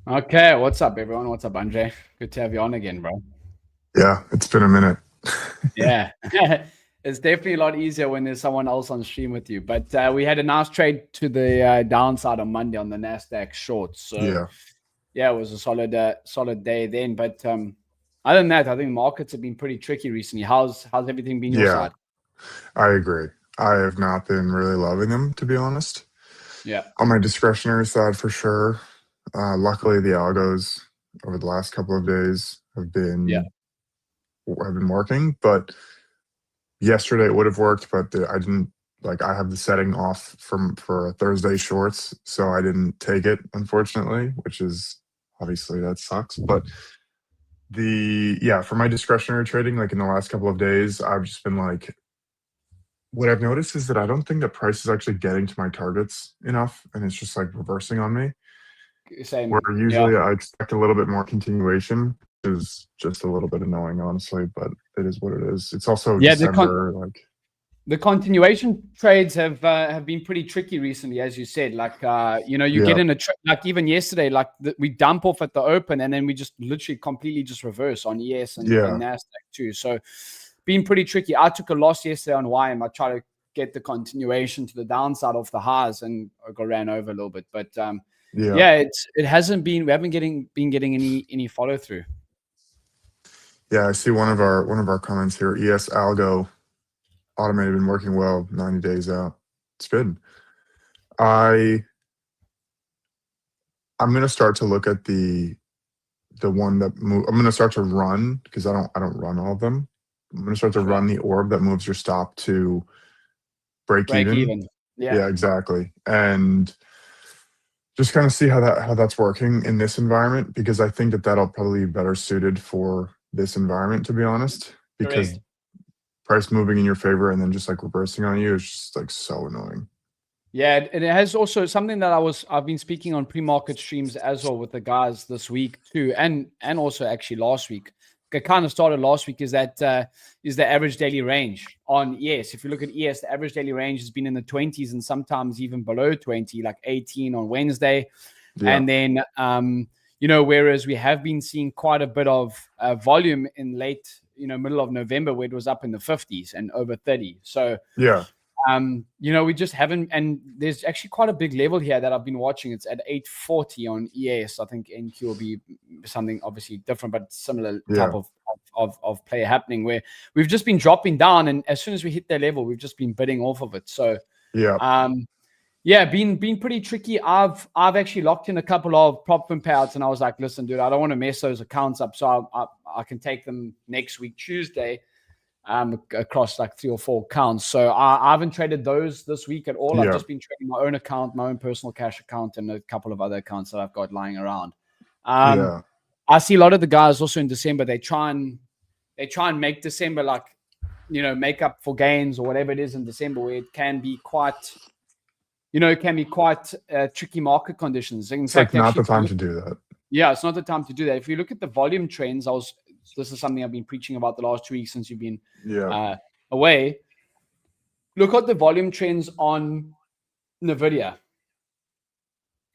Okay, what's up, everyone? What's up, André? Good to have you on again, bro. Yeah, it's been a minute. Yeah, it's definitely a lot easier when there's someone else on stream with you. But we had a nice trade to the downside on Monday on the Nasdaq short. So Yeah, yeah, it was a solid day then. But other than that, I think markets have been pretty tricky recently. How's everything been your yeah, side? I agree. I have not been really loving them, to be honest. Yeah, On my discretionary side, for sure. Luckily, the algos over the last couple of days yeah, have been working. But yesterday it would have worked, but I didn't like. I have the setting off for Thursday shorts, so I didn't take it, unfortunately. Which is obviously that sucks. But for my discretionary trading, like in the last couple of days, I've just been like, what I've noticed is that I don't think the price is actually getting to my targets enough, and it's just like reversing on me. Where same. Yeah. usually I expect a little bit more continuation, which is just a little bit annoying, honestly, but it is what it is. It's also Yeah, December, like, the continuation trades have been pretty tricky recently, as you said. Like you get yeah, in like even yesterday, like we dump off at the open, and then we just literally completely just reverse on ES and yeah, Nasdaq too. So been pretty tricky. I took a loss yesterday on YM. I tried to get the continuation to the downside of the highs, and I got ran over a little bit. But yeah, yeah, it hasn't been. We haven't been getting any follow through. yeah. I see one of our comments here. ES algo automated been working well, 90 days out. It's good. I I'm gonna start to look at the one that move. I'm gonna start to run because I don't run all of them. I'm gonna start to Sure, run the orb that moves your stop to break break even. even. Yeah, Yeah, exactly. And just kind of see how that's working in this environment because I think that that'll probably be better suited for this environment, to be honest. Because correct. price moving in your favor and then just like reversing on you is just like so annoying. Yeah, and it has also something that I've been speaking on pre-market streams as well with the guys this week too, and also actually last week. It kind of started last week. Is that is the average daily range on ES? If you look at ES, the average daily range has been in the 20s and sometimes even below 20, like 18 on Wednesday, Yeah, and then whereas we have been seeing quite a bit of volume in late middle of November where it was up in the 50s and over 30. So yeah, we just haven't, and there's actually quite a big level here that I've been watching. It's at 840 on ES. I think NQ will be something obviously different, but similar type yeah, of play happening where we've just been dropping down, and as soon as we hit that level, we've just been bidding off of it. So, yeah, yeah, been pretty tricky. I've actually locked in a couple of prop firm payouts, and I was like, listen, dude, I don't want to mess those accounts up, so I can take them next week Tuesday across like 3 or 4 accounts. So I haven't traded those this week at all. I've yeah, just been trading my own account, my own personal cash account, and a couple of other accounts that I've got lying around. yeah, I see a lot of the guys also in December. They try and make December like make up for gains or whatever it is in December, where it can be quite tricky market conditions. In it's like fact, not the actually, time to do that. yeah, it's not the time to do that. If you look at the volume trends, this is something I've been preaching about the last 2 weeks since you've been Yeah, uh, away. Look at the volume trends on NVDA.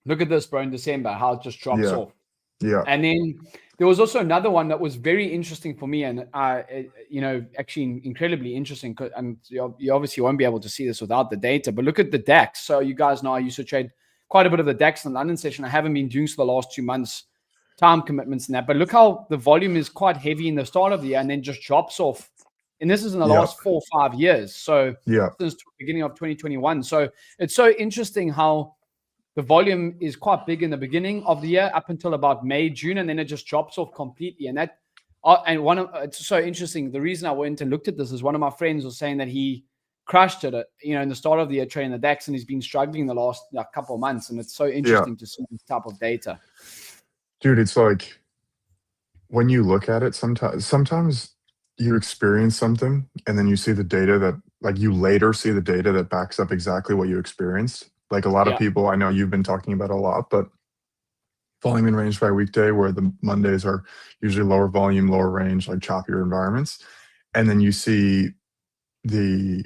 Look at this, bro, in December, how it just drops yeah, off. yeah, And then there was also another one that was very interesting for me, and actually incredibly interesting. And you obviously won't be able to see this without the data. But look at the DAX. So you guys know I used to trade quite a bit of the DAX in the London session. I haven't been doing so the last 2 months, time commitments and that. But look how the volume is quite heavy in the start of the year, and then just drops off. And this is in the yeah, last 4 or 5 years. So yeah, since the beginning of 2021. So it's so interesting how the volume is quite big in the beginning of the year up until about May, June, and then it just drops off completely. And it's so interesting. The reason I went and looked at this is one of my friends was saying that he crushed it, in the start of the year trading the DAX, and he's been struggling the last couple of months. And it's so yeah. interesting to see this type of data. Dude, it's like when you look at it, sometimes you experience something and then you see the data that like you later see the data that backs up exactly what you experienced. Like a lot of Yeah, people I know you've been talking about a lot, but volume and range by weekday, where the Mondays are usually lower volume, lower range, like choppier environments. And then you see the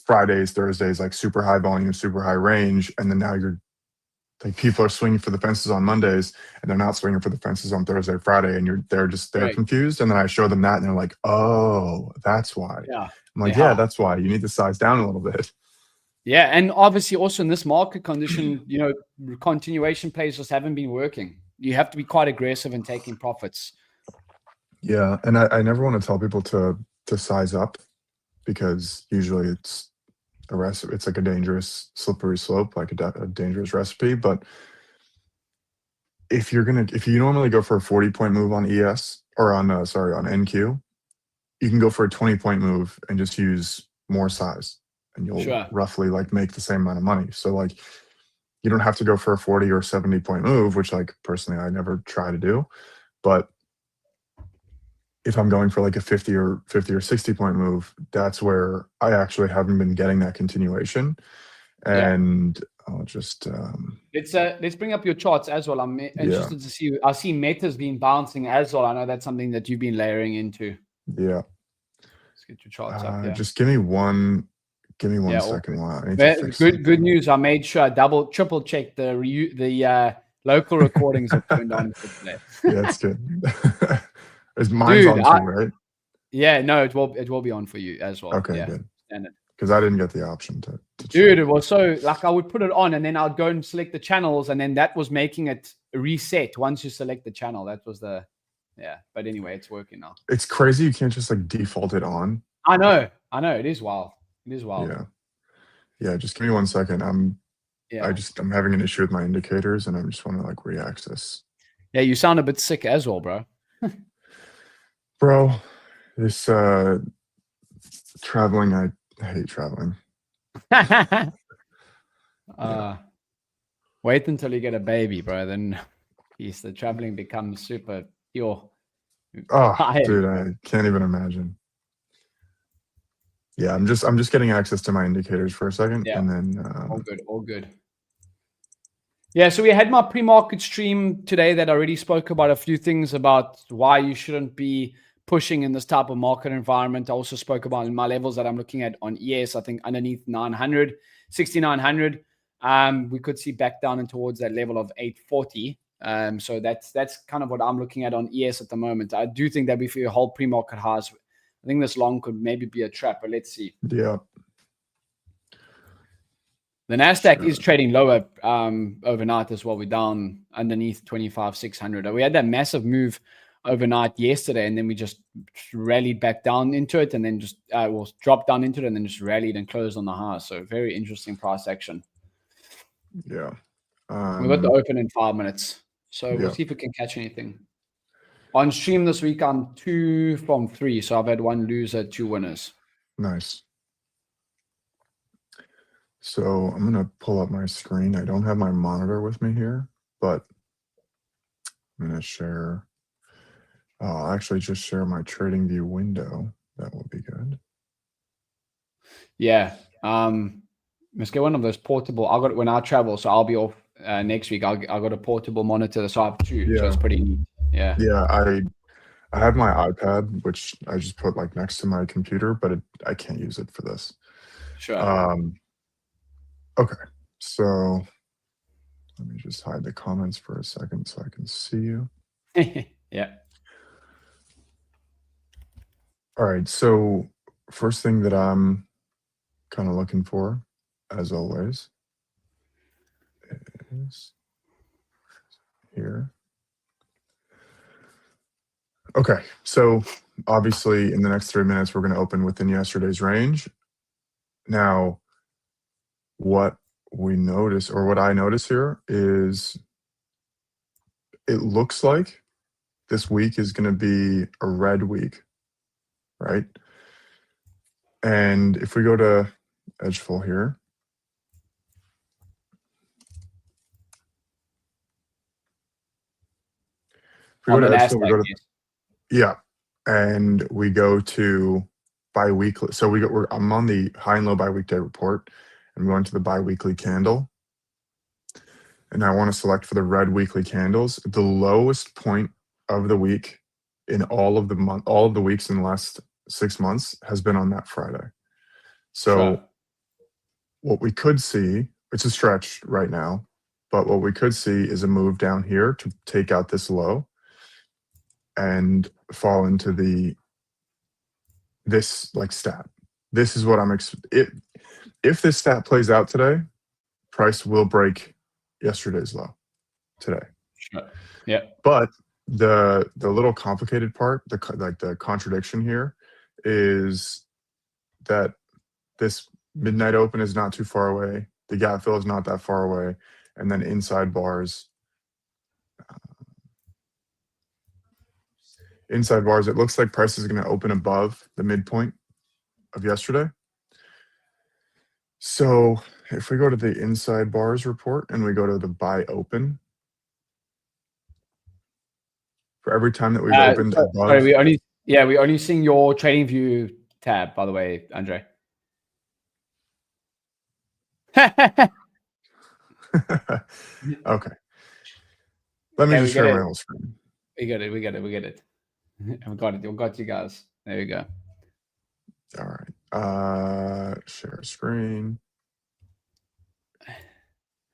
Fridays, Thursdays, like super high volume, super high range. And then now you're like people are swinging for the fences on Mondays and they're not swinging for the fences on Thursday, Friday, and they're Right. confused. And then I show them that and they're like, oh, that's why. Yeah. I'm like, Yeah. yeah, that's why. You need to size down a little bit. Yeah, and obviously also in this market condition, you know, continuation plays just haven't been working. You have to be quite aggressive in taking profits. Yeah, and I never want to tell people to size up because usually it's it's like a dangerous slippery slope, like a dangerous recipe. But if you normally go for a 40-point move on ES or on sorry, on NQ, you can go for a 20-point move and just use more size and you'll Sure. roughly like make the same amount of money. So like you don't have to go for a 40 or 70-point move, which like personally I never try to do. But if I'm going for like a 50 or 60-point move, that's where I actually haven't been getting that continuation. And I'll just let's bring up your charts as well. I'm interested to see. I see Meta's been bouncing as well. I know that's something that you've been layering into. Yeah. Let's get your charts up. Yeah. Just give me one second while I need to fix good news. I made sure I triple checked the local recordings are turned on for today. Yeah, that's good. Is mine's on too, right? Yeah, no, it will be on for you as well. Okay, yeah, good. Standard. Because I didn't get the option to Dude, it was so like I would put it on and then I'd go and select the channels and then that was making it reset once you select the channel. That was but anyway, it's working now. It's crazy you can't just like default it on. I know. It is wild. Yeah, just give me 1 second. I'm having an issue with my indicators and I just want to like re-access. Yeah, you sound a bit sick as well, bro. Bro, this traveling, I hate traveling. Wait until you get a baby, bro. Then the traveling becomes super pure. Oh, dude, I can't even imagine. Yeah, I'm just getting access to my indicators for a second, and then all good. Yeah, so we had my pre-market stream today that I already spoke about a few things about why you shouldn't be pushing in this type of market environment. I also spoke about my levels that I'm looking at on ES. I think underneath 900, 6,900, we could see back down and towards that level of 840. So that's kind of what I'm looking at on ES at the moment. I do think that if you hold pre-market highs, I think this long could maybe be a trap, but let's see. Yeah. The NASDAQ is trading lower overnight as well. We're down underneath 25,600. We had that massive move overnight yesterday, and then we just rallied back down into it, and then just dropped down into it, and then just rallied and closed on the high. So very interesting price action. Yeah. We got the open in 5 minutes. So we'll see if we can catch anything. On stream this week, I'm 2 from 3. So I've had 1 loser, 2 winners. Nice. So I'm going to pull up my screen. I don't have my monitor with me here, but I'm going to share. I'll actually just share my trading view window. That will be good. Yeah. Let's get one of those portable. I got it when I travel, so I'll be off next week. I got a portable monitor, so I have 2. So it's pretty neat. Yeah. Yeah. I have my iPad, which I just put like next to my computer, but I can't use it for this. Sure. Okay. So let me just hide the comments for a second so I can see you. Yeah. All right. So first thing that I'm kind of looking for, as always, is here. Okay. So obviously in the next 3 minutes, we're going to open within yesterday's range. Now, what we notice, or what I notice here, is it looks like this week is going to be a red week, right? And if we go to edgeful here, if we go to edgeful, we go to, yeah, and we go to biweekly. So I'm on the high and low biweekday report, and we go into the biweekly candle. And I want to select for the red weekly candles. The lowest point of the week in all of the weeks in the last 6 months has been on that Friday. So what we could see, it's a stretch right now, But what we could see is a move down here to take out this low and fall into this like stat. This is what I'm if this stat plays out today, price will break yesterday's low today. Sure. Yeah. But the little complicated part, the contradiction here, is that this midnight open is not too far away. The gap fill is not that far away, and then inside bars. Inside bars, it looks like price is going to open above the midpoint of yesterday. So if we go to the inside bars report and we go to the buy open, for every time that we've opened above. Sorry, we're only seeing your trading view tab, by the way, Andre. Okay. Let me just share my whole screen. We get it. We got it. We got you guys. There we go. All right. Share screen.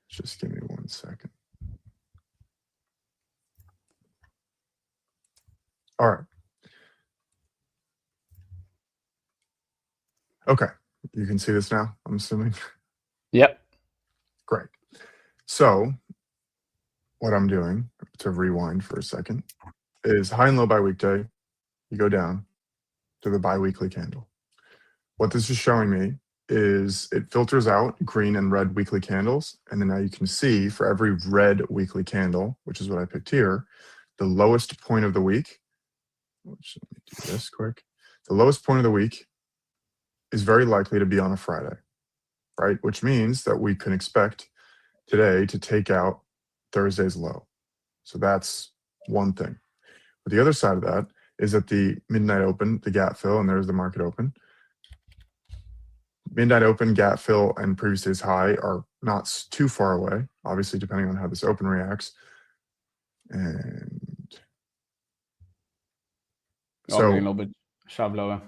Just give me 1 second. All right. Okay. You can see this now, I'm assuming. Yep. Great. So what I'm doing, to rewind for a second, is high and low by weekday. You go down to the bi-weekly candle. What this is showing me is it filters out green and red weekly candles. And then now you can see for every red weekly candle, which is what I picked here, the lowest point of the week, which, let me do this quick. The lowest point of the week is very likely to be on a Friday, right? Which means that we can expect today to take out Thursday's low. So that's one thing. But the other side of that is that the midnight open, the gap fill, and there's the market open. Midnight open, gap fill, and previous day's high are not too far away, obviously, depending on how this open reacts. And so a little bit sharp lower.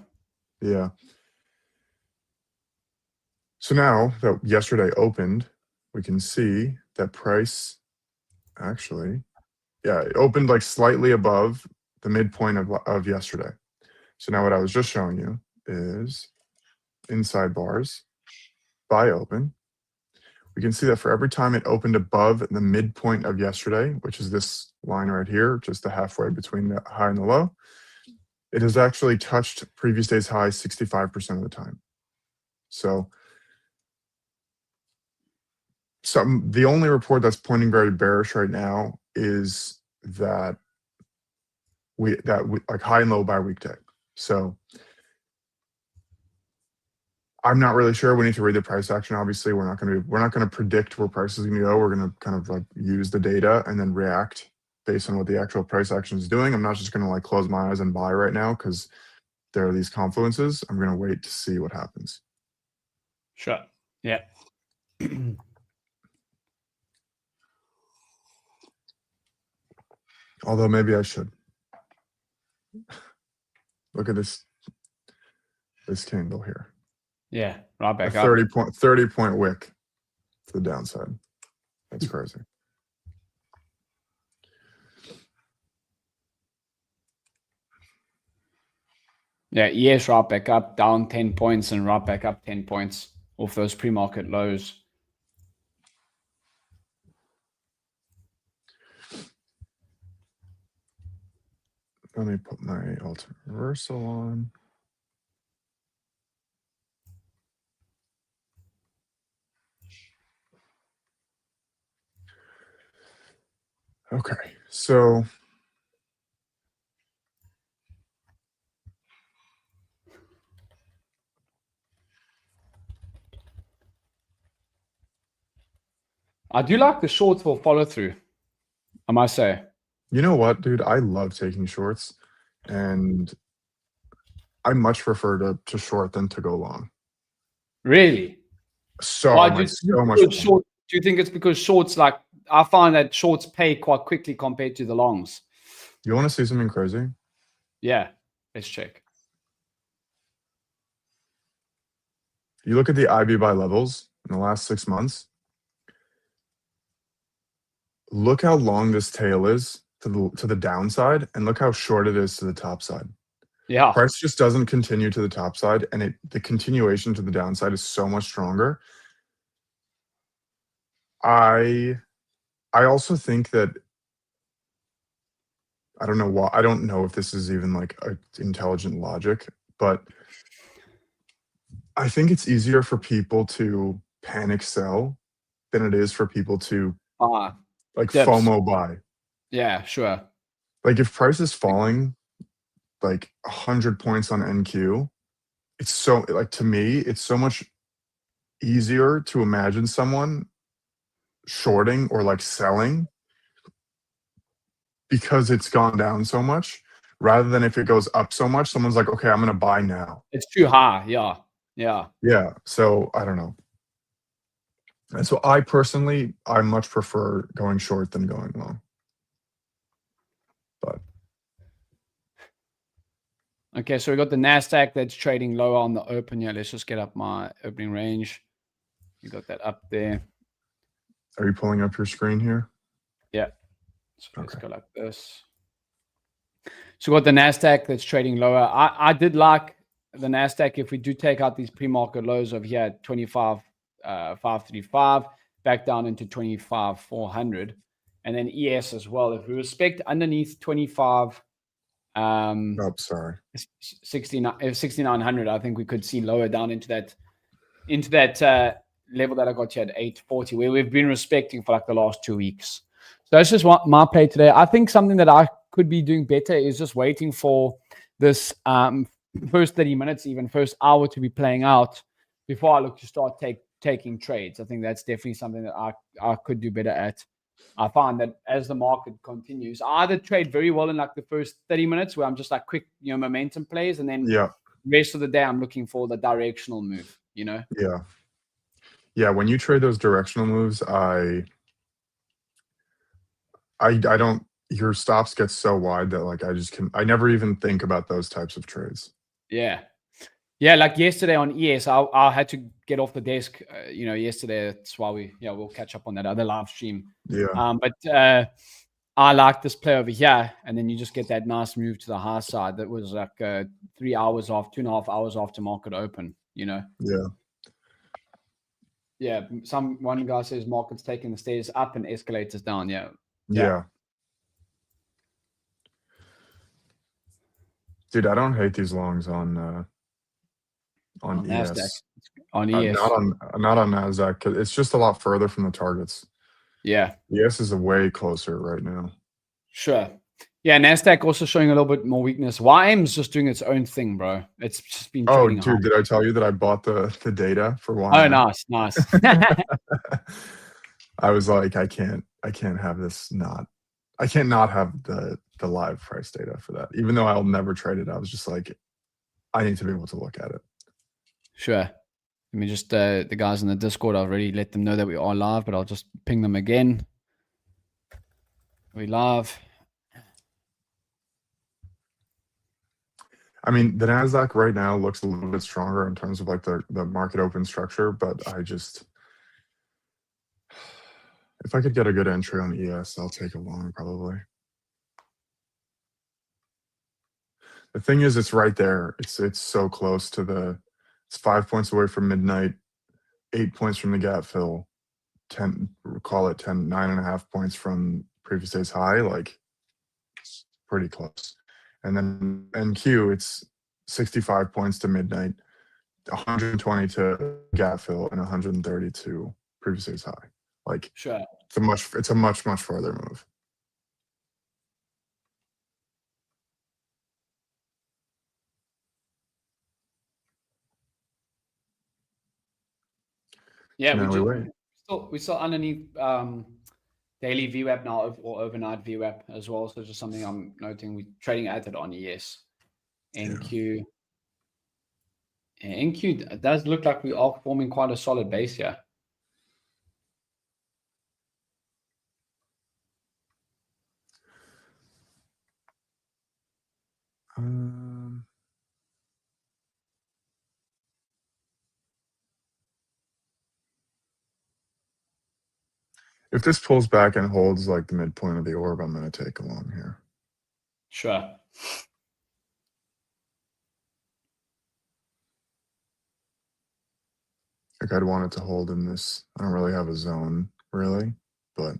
Yeah. So now that yesterday opened, we can see that price actually, yeah, it opened like slightly above the midpoint of yesterday. So now what I was just showing you is inside bars, buy open. We can see that for every time it opened above the midpoint of yesterday, which is this line right here, just the halfway between the high and the low, it has actually touched previous day's high 65% of the time. So the only report that's pointing very bearish right now is that we like high and low by weekday. So I'm not really sure. We need to read the price action. Obviously, we're not going to predict where price is going to go. We're going to kind of like use the data and then react based on what the actual price action is doing. I'm not just going to like close my eyes and buy right now because there are these confluences. I'm going to wait to see what happens. Sure. Yeah. Although maybe I should. Look at this candle here. Yeah, right back a up. 30 point wick to the downside. That's crazy. Yeah, ES right back up, down 10 points and right back up 10 points off those pre-market lows. Let me put my ultimate reversal on. Okay, so I do like the shorts for follow through, I must say. You know what, dude? I love taking shorts, and I much prefer to short than to go long. Really? So Why much, do you think it's because shorts, like, I find that shorts pay quite quickly compared to the longs? You want to see something crazy? Yeah, let's check. You look at the IB buy levels in the last 6 months. look how long this tail is to the downside, and look how short it is to the top side. Yeah. Price just doesn't continue to the top side, and the continuation to the downside is so much stronger. I also think that I don't know why. I don't know if this is even like a intelligent logic, but I think it's easier for people to panic sell than it is for people to like Dips. FOMO buy. Yeah, sure. Like if price is falling like 100 points on NQ, it's so like to me, it's so much easier to imagine someone shorting or like selling because it's gone down so much rather than if it goes up so much, someone's like, okay, I'm gonna buy now. It's too high. Yeah. Yeah. Yeah. So I don't know. And so I personally, I much prefer going short than going long. But Okay, so we got the NASDAQ that's trading lower on the open. Yeah, let's just get up my opening range. You got that up there. are you pulling up your screen here? Yeah. So let's Okay. go like this. So we got the NASDAQ that's trading lower. I did like the NASDAQ if we do take out these pre-market lows over here at 25,535 back down into 25,400. And then ES as well. If we respect underneath 25, Oh, sorry. 6,900, I think we could see lower down into that level that I got here at 840, where we've been respecting for like the last 2 weeks. So that's just my play today. I think something that I could be doing better is just waiting for this first 30 minutes, even first hour to be playing out before I look to start taking trades. I think that's definitely something that I could do better at. I find that as the market continues, I either trade very well in like the first 30 minutes where I'm just like quick, momentum plays, and then Yeah. rest of the day I'm looking for the directional move, Yeah. Yeah. When you trade those directional moves, I don't, your stops get so wide that like I never even think about those types of trades. Yeah. Yeah, like yesterday on ES, I had to get off the desk, yesterday. That's why we'll catch up on that other live stream. Yeah. But I like this play over here, and then you just get that nice move to the high side that was like 3 hours off, 2.5 hours after market open, Yeah. Yeah, one guy says market's taking the stairs up and escalators down. Yeah. Yeah. Dude, I don't hate these longs on NASDAQ, ES. on ES. Not on Nasdaq. 'Cause it's just a lot further from the targets. Yeah. ES is way closer right now. Sure. Yeah, NASDAQ also showing a little bit more weakness. YM's just doing its own thing, bro. It's just been Oh, trading high. dude, did I tell you that I bought the data for Oh, YM? nice. I was like, I can't have this not. I can't not have the live price data for that. Even though I'll never trade it, I was just like, I need to be able to look at it. Sure. Let me just the guys in the Discord, I've already let them know that we are live, but I'll just ping them again. We live. I mean, the Nasdaq right now looks a little bit stronger in terms of like the market open structure, but I just, if I could get a good entry on ES, I'll take a long probably. The thing is, it's right there. It's so close to it's 5 points away from midnight, 8 points from the gap fill, 10, call it 10, 9.5 points from previous day's high. Like, it's pretty close. And then NQ, it's 65 points to midnight, 120 to gap fill, and 130 to previous day's high. Like, Sure. it's a much further move. Yeah, So we still underneath daily VWAP now or overnight VWAP as well. So just something I'm noting. We're trading at it on ES. NQ. Yeah, NQ does look like we are forming quite a solid base here. If this pulls back and holds like the midpoint of the orb, I'm going to take along here. Sure. Like I'd want it to hold in this. I don't really have a zone, really, but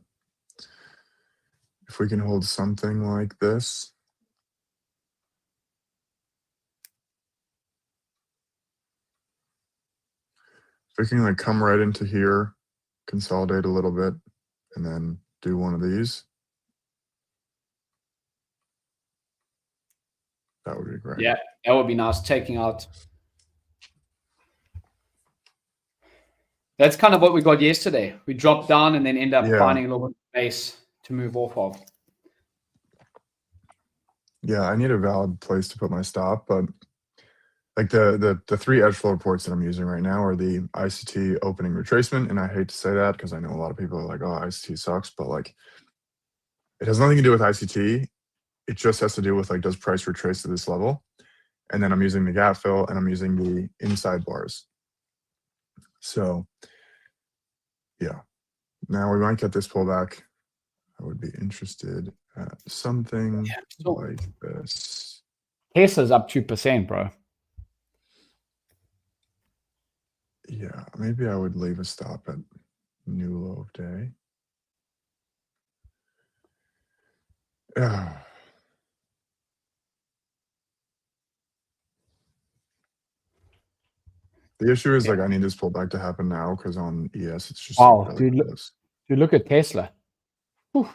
if we can hold something like this. If we can like come right into here, consolidate a little bit, and then do one of these, that would be great. Yeah, that would be nice. Taking out. That's kind of what we got yesterday. We dropped down and then end up finding a little bit of space to move off of. Yeah, I need a valid place to put my stop, but like the three edgeful reports that I'm using right now are the ICT opening retracement, and I hate to say that because I know a lot of people are like, oh, ICT sucks, but like it has nothing to do with ICT. It just has to do with like, does price retrace to this level? And then I'm using the gap fill and I'm using the inside bars. So yeah, now we might get this pullback. I would be interested at something like this. Tesla's up 2%, bro. Yeah, maybe I would leave a stop at new low of day. The issue is like I need this pullback to happen now because on ES it's just wow, really dude, close. look at Tesla. Whew.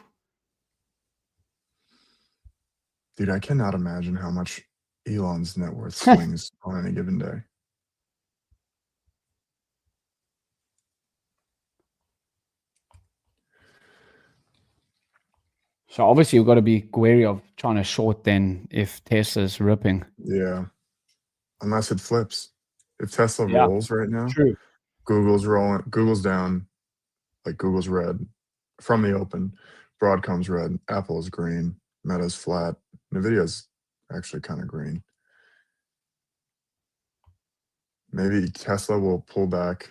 Dude, I cannot imagine how much Elon's net worth swings on any given day. So obviously you've got to be wary of trying to short then if Tesla's ripping. Yeah, unless it flips. If Tesla rolls right now, True. Google's rolling, Google's down, like Google's red from the open, Broadcom's red, Apple is green, Meta's flat, NVIDIA's actually kind of green. Maybe Tesla will pull back,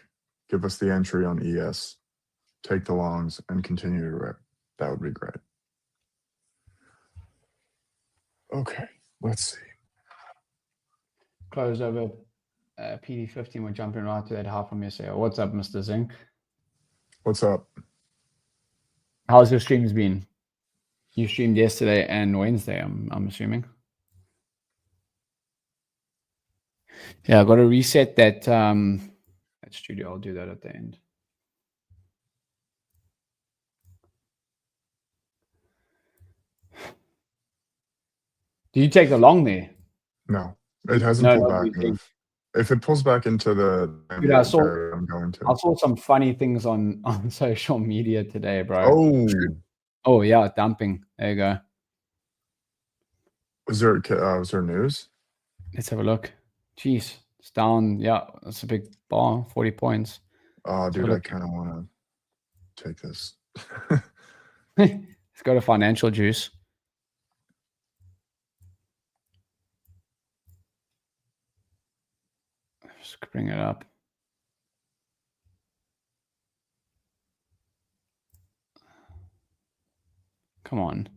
give us the entry on ES, take the longs, and continue to rip. That would be great. Okay, let's see. Close over PD15. We're jumping right to that high from yesterday. What's up, Mr. Zink? What's up? How's your streams been? You streamed yesterday and Wednesday, I'm assuming. Yeah, I got to reset that that studio. I'll do that at the end. Do you take the long there? No, it hasn't pulled back enough. If it pulls back into the Dude, I I'm going to. I saw some funny things on social media today, bro. Oh, yeah, dumping. There you go. Was there news? Let's have a look. Jeez, it's down. Yeah, that's a big bar. 40 points. Oh, dude, I kind of want to take this. It's got a financial juice. Just bring it up. Come on.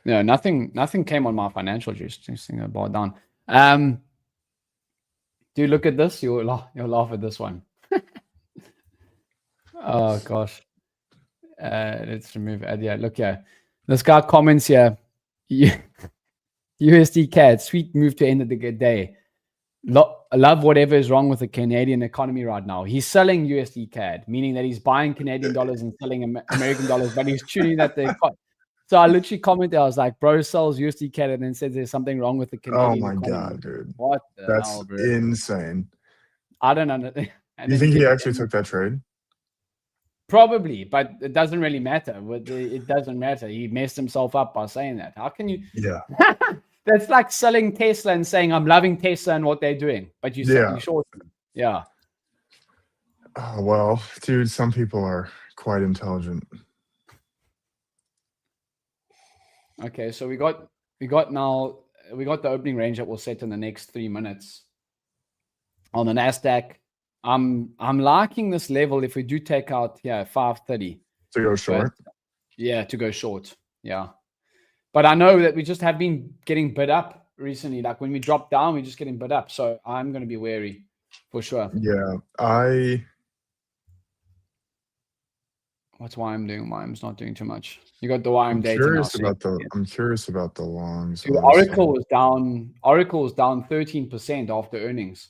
No, nothing came on my financial juice. Just thing that bar down. Dude, look at this. You'll laugh at this one. Oh gosh. Let's remove ad. Yeah, look here. This guy comments here. USD CAD, sweet move to end of the day. I love whatever is wrong with the Canadian economy right now. He's selling USD CAD, meaning that he's buying Canadian dollars and selling American dollars, but he's tuning that the. So I literally commented, I was like, bro sells USD CAD and then says there's something wrong with the Canadian economy. Oh my God, dude. What the That's hell, bro? insane. I don't know. You think he actually took that trade? Probably, but it doesn't really matter. It doesn't matter. He messed himself up by saying that. How can you? Yeah. That's like selling Tesla and saying, I'm loving Tesla and what they're doing. But you short them. Yeah. Oh, well, dude, some people are quite intelligent. Okay, so we got the opening range that we'll set in the next 3 minutes. On the NASDAQ, I'm liking this level if we do take out 530 to go short. But, yeah, to go short. Yeah. But I know that we just have been getting bid up recently. Like when we drop down, we're just getting bid up. So I'm going to be wary for sure. Yeah, What's YM doing? YM's not doing too much. You got the YM I'm data curious now. I'm curious about the longs. Dude, Oracle was down 13% after earnings.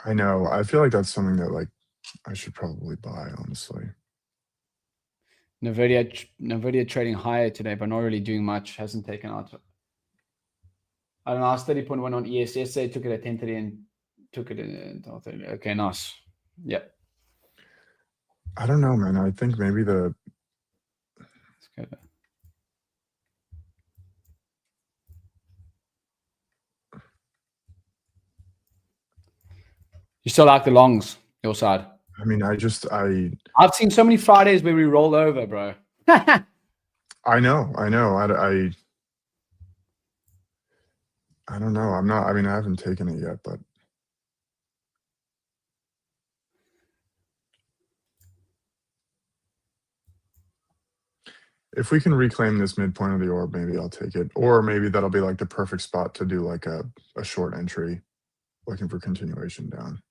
I know. I feel like that's something that like I should probably buy, honestly. NVDA trading higher today, but not really doing much. Hasn't taken out. I don't know. I was 30.1 on ESS. They took it at 10:30 and took it at 30. Okay, nice. Yeah. I don't know, man. I think maybe Let's go there. You still like the longs, your side? I mean, I've seen so many Fridays where we roll over, bro. I know. I don't know. I haven't taken it yet, but if we can reclaim this midpoint of the orb, maybe I'll take it. Or maybe that'll be like the perfect spot to do like a short entry, looking for continuation down.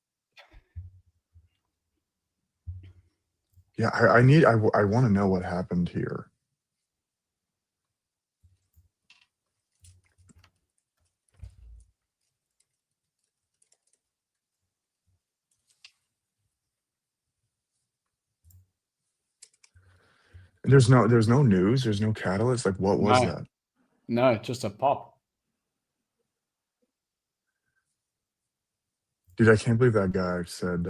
Yeah, I want to know what happened here. There's no news. There's no catalyst. Like, what was that? No, just a pop. Dude, I can't believe that guy said,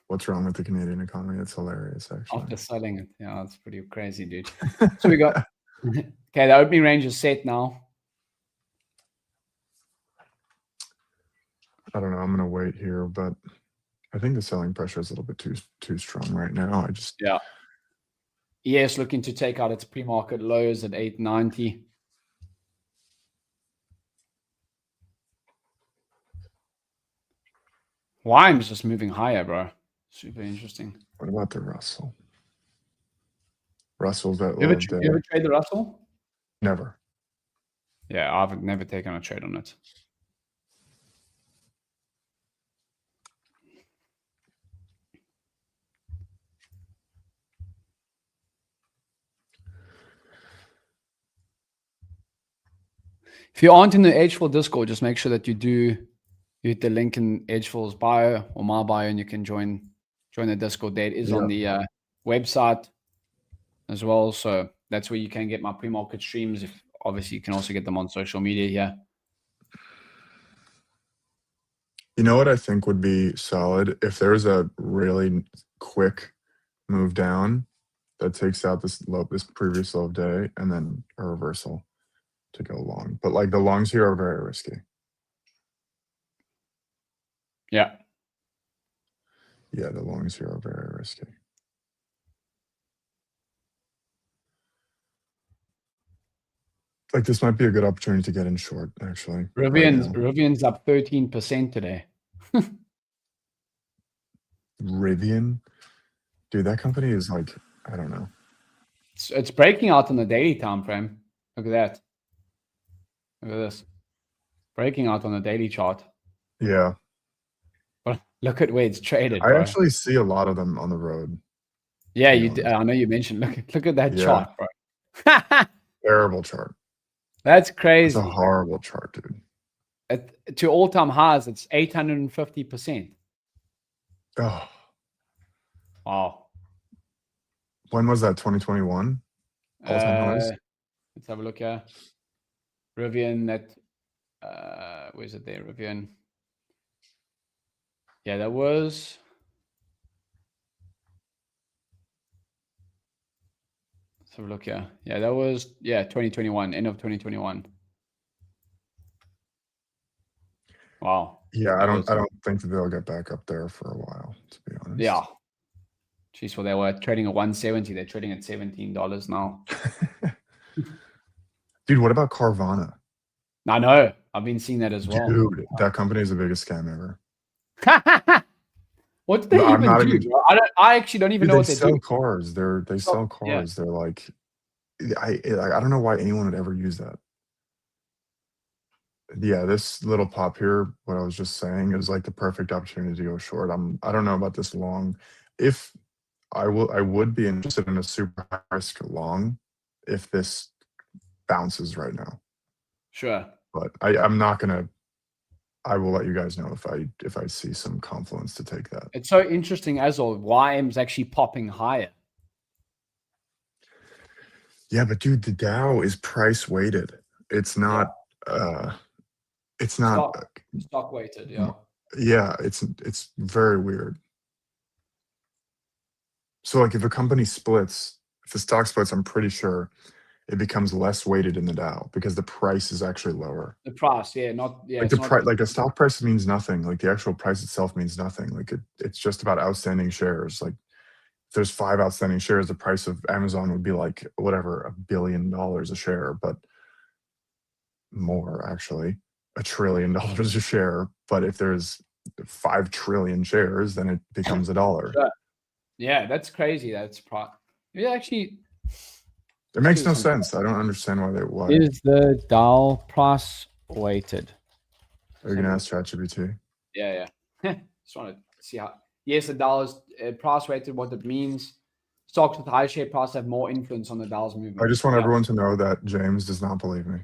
what's wrong with the Canadian economy? It's hilarious, actually. After selling it. Yeah, that's pretty crazy, dude. So we got, okay, the opening range is set now. I don't know. I'm going to wait here, but I think the selling pressure is a little bit too strong right now. Yeah. ES looking to take out its pre-market lows at 890. YM's just moving higher, bro. Super interesting. What about the Russell? Russell's at you ever trade the Russell? Never. Yeah, I've never taken a trade on it. If you aren't in the edgeful Discord, just make sure that you hit the link in edgeful's bio or my bio, and you can join the Discord. That is on the website as well. So that's where you can get my pre-market streams. If obviously you can also get them on social media here. You know what I think would be solid? If there's a really quick move down that takes out this previous low of day and then a reversal to go long. But like the longs here are very risky. Yeah. Yeah, the longs here are very risky. Like this might be a good opportunity to get in short, actually. Rivian's up 13% today. Rivian? Dude, that company is like, I don't know. It's breaking out on the daily time frame. Look at that. Look at this. Breaking out on the daily chart. Yeah. But look at where it's traded. I actually see a lot of them on the road. Yeah, I know you mentioned. Look at that chart, bro. Terrible chart. That's crazy. It's a horrible chart, dude. To all-time highs, it's 850%. Oh. Wow. When was that? 2021? All-time highs? Let's have a look here. Rivian, where's it there? Rivian. Yeah, that was. Let's have a look here. Yeah, that was 2021, end of 2021. Wow. Yeah, I don't think that they'll get back up there for a while, to be honest. Yeah. Jeez, well, they were trading at 170. They're trading at $17 now. Dude, what about Carvana? I know. I've been seeing that as well. Dude, that company is the biggest scam ever. What do they No, I'm even not do, even. bro? I actually don't even Dude, know they what they do. sell cars. They sell Yeah, cars. They're like, I don't know why anyone would ever use that. Yeah, this little pop here, what I was just saying, is like the perfect opportunity to go short. I don't know about this long. If I would be interested in a super high risk long if this bounces right now. sure. But I'm not gonna. I will let you guys know if I see some confluence to take that. It's so interesting as well. YM's actually popping higher. Yeah, but dude, the Dow is price weighted. It's Yeah, not. It's not. stock weighted. Yeah, Yeah, it's very weird. So like if a company splits, if the stock splits, I'm pretty sure it becomes less weighted in the Dow because the price is actually lower. the price. Yeah, not yeah. Like the It's not. price, like a stock price means nothing. Like the actual price itself means nothing. Like it's just about outstanding shares. Like if there's 5 outstanding shares, the price of Amazon would be like whatever, $1 billion a share, but more actually, $1 trillion a share. But if there's 5 trillion shares, then it becomes a dollar. Sure. Yeah, that's crazy. That's yeah, actually. It makes no sense. I don't understand why. Is the Dow price weighted? Are you gonna ask ChatGPT? Yeah, yeah. Just want to see how. Yes, the Dow is price weighted. What it means. Stocks with high share price have more influence on the Dow's I movement. just want Yeah. everyone to know that James does not believe me.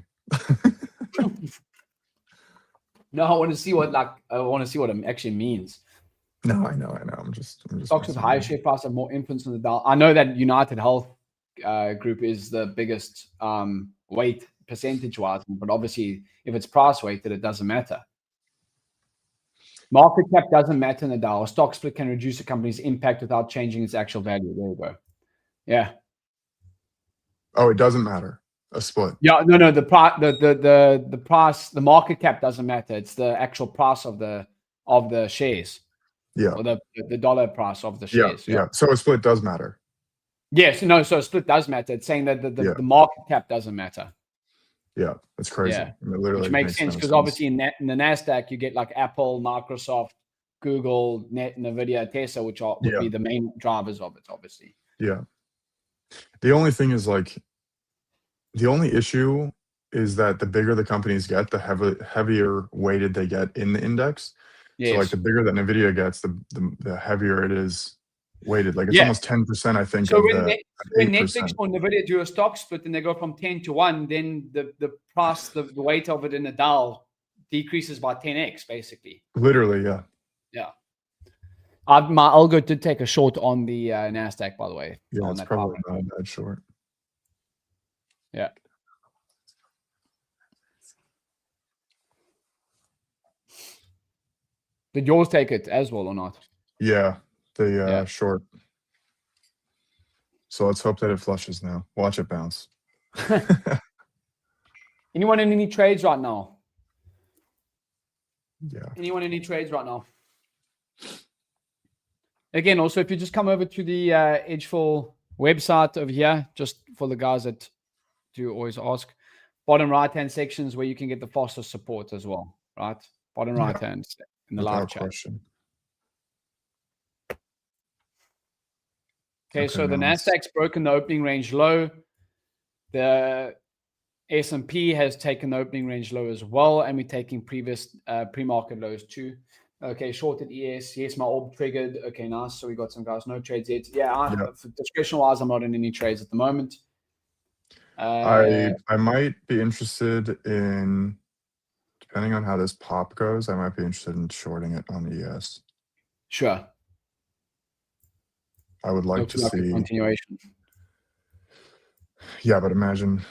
No, I want to see what it actually means. No, I know. I'm just Stocks with messing higher with you. share price have more influence on the Dow. I know that United Health Group is the biggest weight percentage wise, but obviously if it's price weighted, it doesn't matter. Market cap doesn't matter in the Dow. A stock split can reduce a company's impact without changing its actual value. There you go. Yeah. Oh, it doesn't matter. A split. Yeah. No. The price, the market cap doesn't matter. It's the actual price of the shares Yeah. or the dollar price of the Yeah. shares. Yeah. Yeah. So a split does matter. Yes. No. So a split does matter. It's saying that Yeah. the market cap doesn't matter. Yeah. It's crazy. Yeah. It literally Which makes makes sense no because sense. obviously in the NASDAQ, you get like Apple, Microsoft, Google, NVDA, Tesla, which would Yeah. be the main drivers of it, obviously. Yeah. The only thing is like the only issue is that the bigger the companies get, the heavier weighted they get in the index. So like Yes. the bigger that Nvidia gets, the heavier it is weighted. Like it's Yeah. almost 10%, I think, So of when the when 8%. Netflix or Nvidia do a stock split and they go from 10 to 1, then the price, the weight of it in the Dow decreases by 10x, basically. Literally, yeah. Yeah. My algo did take a short on the NASDAQ, by the way, Yeah, on it's that probably 500. not that short. Yeah. Did yours take it as well or not? Yeah, the Yeah. short. So let's hope that it flushes now. Watch it bounce. Anyone in any trades right now? Yeah. Anyone in any trades right now? Again, also, if you just come over to the edgeful website over here, just for the guys that do always ask, bottom right-hand sections where you can get the fastest support as well, right? Bottom Yeah, right-hand in the live without chat. question. Okay, so the NASDAQ's broken the opening range low. The S&P has taken the opening range low as well, and we're taking previous pre-market lows too. Okay, shorted ES. Yes, my orb triggered. Okay, nice. So we got some guys, no trades yet. Yeah, discretion-wise, I'm not in any trades at the moment. I might be interested in, depending on how this pop goes, I might be interested in shorting it on ES. Sure. I would like Looks to like a see. continuation. Yeah, but imagine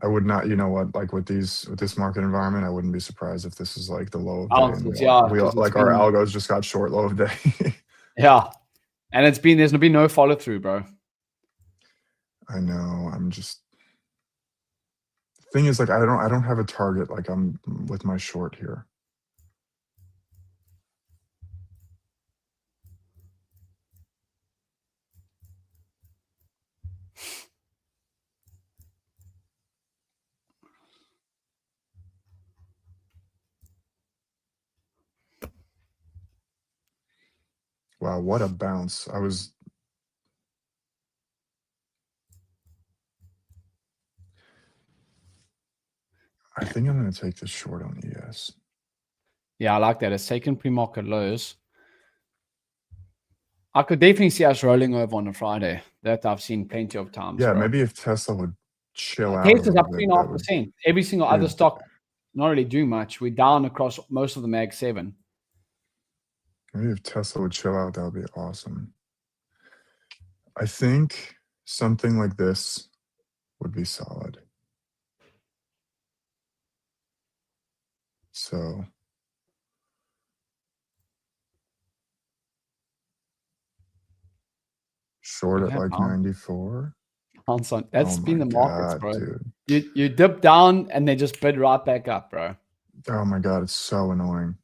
I would not, you know what, like with this market environment, I wouldn't be surprised if this is like the low of day and we all like our algos just got short low of day. Yeah. And there's been no follow through, bro. I know. I'm just, thing is like I don't have a target like I'm with my short here. Wow, what a bounce. I think I'm going to take this short on ES. Yeah, I like that. It's taken pre-market lows. I could definitely see us rolling over on a Friday. That I've seen plenty of times. Yeah, bro. maybe if Tesla would chill out a Tesla's little up bit, that would. 3.5%. Every single other Dude, stock not really doing much. We're down across most of the Mag 7. maybe if Tesla would chill out, that would be awesome. I think something like this would be solid. So short Look at at like that 94. bounce on. Oh That's been my the markets, God, bro. dude. You dip down and they just bid right back up, bro. Oh my God, it's so annoying.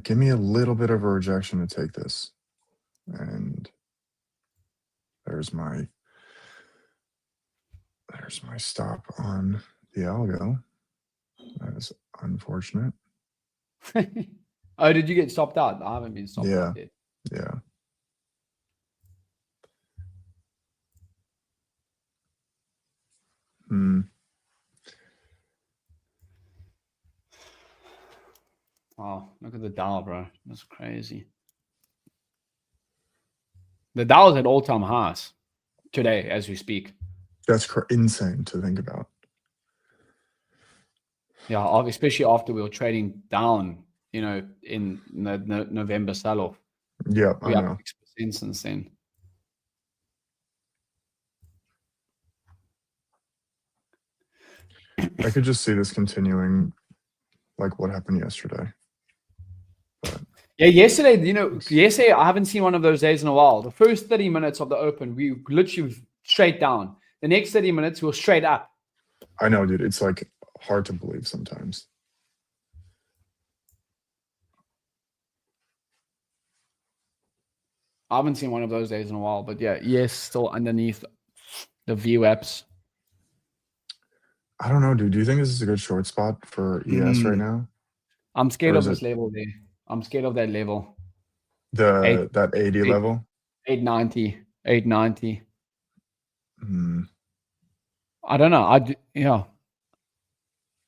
Give me a little bit of a rejection to take this. And there's my stop on the algo. That is unfortunate. Oh, did you get stopped out? I haven't been stopped Yeah. out yet. Yeah. Oh, look at the Dow, bro. That's crazy. The Dow is at all-time highs today as we speak. That's insane to think about. Yeah, especially after we were trading down, in the November sell-off. Yep, I We're up know. 6% since then. I could just see this continuing like what happened yesterday. But Yeah, yesterday I haven't seen one of those days in a while. The first 30 minutes of the open, we literally straight down. The next 30 minutes, we were straight up. I know, dude. It's like hard to believe sometimes. I haven't seen one of those days in a while, but yeah, yes, still underneath the VWAPs. I don't know, dude. Do you think this is a good short spot for ES right now? I'm scared Or of is this it level there. I'm scared of that level. that 80 level? 890, 890. Hmm. I don't know.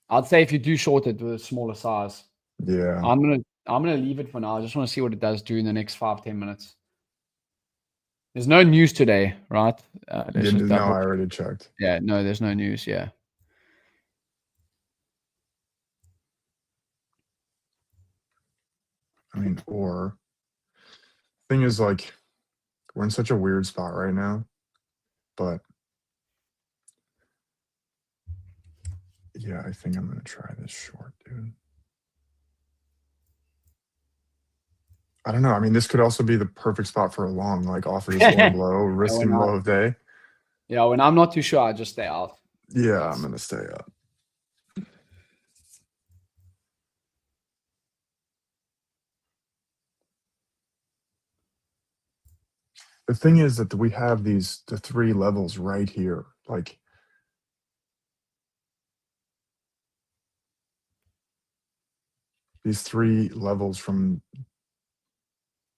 I'd say if you do short it with a smaller size, Yeah. I'm gonna leave it for now. I just want to see what it does do in the next 5-10 minutes. There's no news today, right? Let's just No, double. I already checked. Yeah, no, there's no news. Yeah. I mean, or thing is, like, we're in such a weird spot right now, but yeah, I think I'm gonna try this short, dude. I don't know. I mean, this could also be the perfect spot for a long, like offer just one blow, risking low of day. Yeah, when I'm not too sure, I just stay out. Yeah, I'm gonna stay up. The thing is that we have the 3 levels right here. Like, these 3 levels from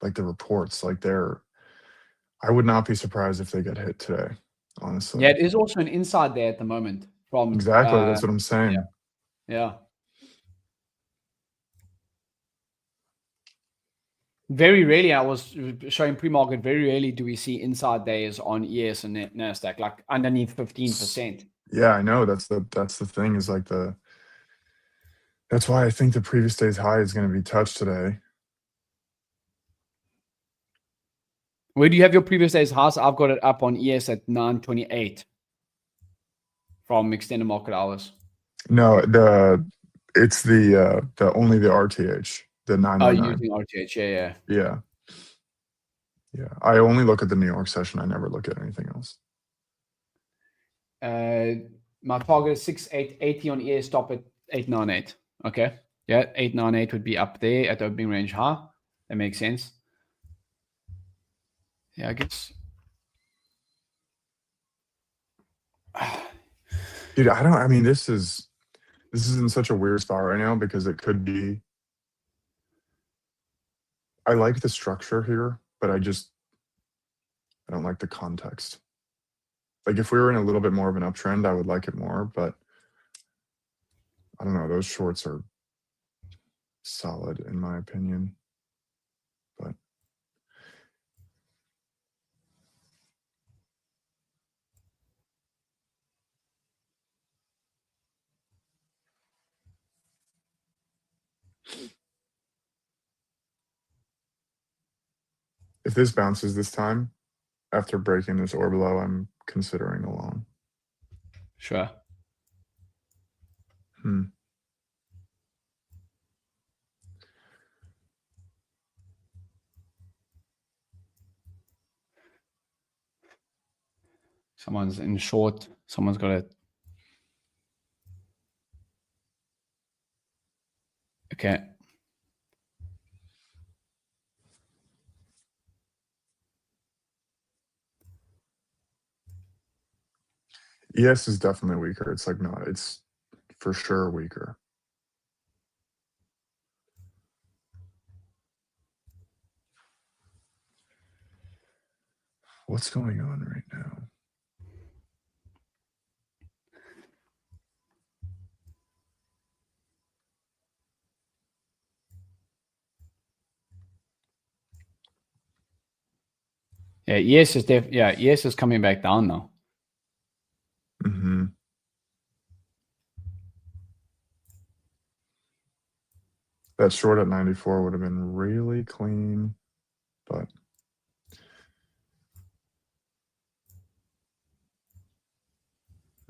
like the reports, like I would not be surprised if they get hit today, honestly. Yeah, it is also an inside there at the moment from Exactly. That's what I'm saying. yeah. Very rarely, I was showing pre-market, very rarely do we see inside days on ES and NASDAQ, like underneath 15%. Yeah, I know. That's the thing is like that's why I think the previous day's high is going to be touched today. Where do you have your previous day's highs? I've got it up on ES at 928 from extended market hours. No, it's the only the RTH, the 919. Using RTH, yeah. Yeah. Yeah. I only look at the New York session. I never look at anything else. My target is 6880 on ES, stop at 898. Okay. Yeah, 898 would be up there at opening range high. That makes sense. Yeah, I guess. Dude, I mean, this is in such a weird spot right now because it could be I like the structure here, but I don't like the context. Like if we were in a little bit more of an uptrend, I would like it more, but I don't know. Those shorts are solid in my opinion, but if this bounces this time, after breaking this or below, I'm considering a long. Sure. Someone's in short. Someone's got it. Okay. ES is definitely weaker. It's like not. It's for sure weaker. What's going on right now? Yeah, ES is ES is coming back down now. Mm-hmm. That short at 94 would have been really clean, but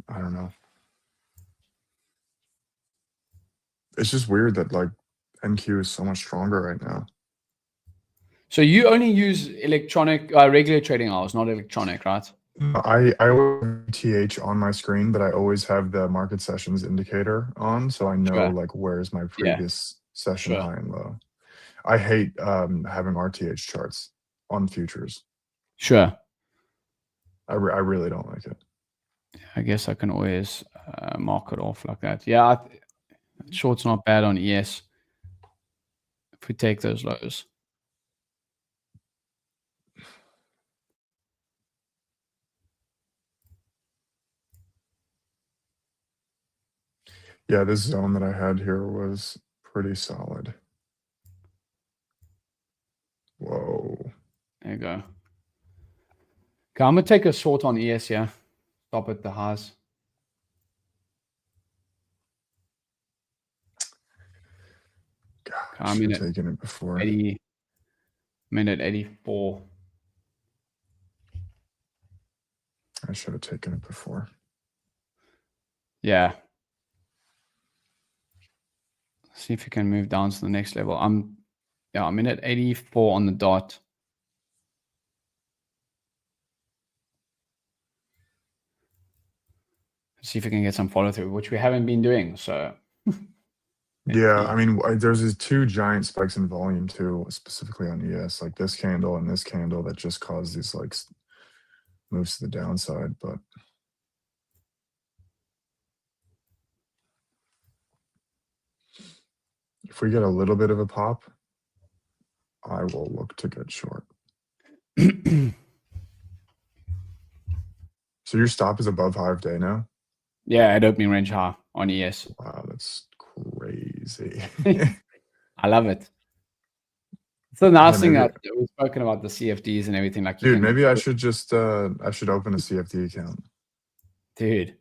I don't know. It's just weird that like NQ is so much stronger right now. So you only use electronic, regular trading hours, not electronic, right? I always have TH on my screen, but I always have the market sessions indicator on, so I know Sure. like where's my previous session Sure. high and low. I hate having RTH charts on futures. Sure. I really don't like it. I guess I can always mark it off like that. Yeah, short's not bad on ES if we take those lows. Yeah, this zone that I had here was pretty solid. Whoa. There you go. Okay, I'm going to take a short on ES here. Stop at the highs. God, Okay, I should have taken it before. 80, minute 84. I should have taken it before. Yeah. See if you can move down to the next level. I'm in at 84 on the dot. See if we can get some follow through, which we haven't been doing. So yeah, I mean, there's these two giant spikes in volume too, specifically on ES, like this candle and this candle that just caused these like moves to the downside. But if we get a little bit of a pop, I will look to get short. So your stop is above high of day now? Yeah, at opening range high on ES. Wow, that's crazy. I love it. It's the nice thing maybe, that we've spoken about the CFDs and everything. Like, dude, maybe I should just I should open a CFD account. Dude,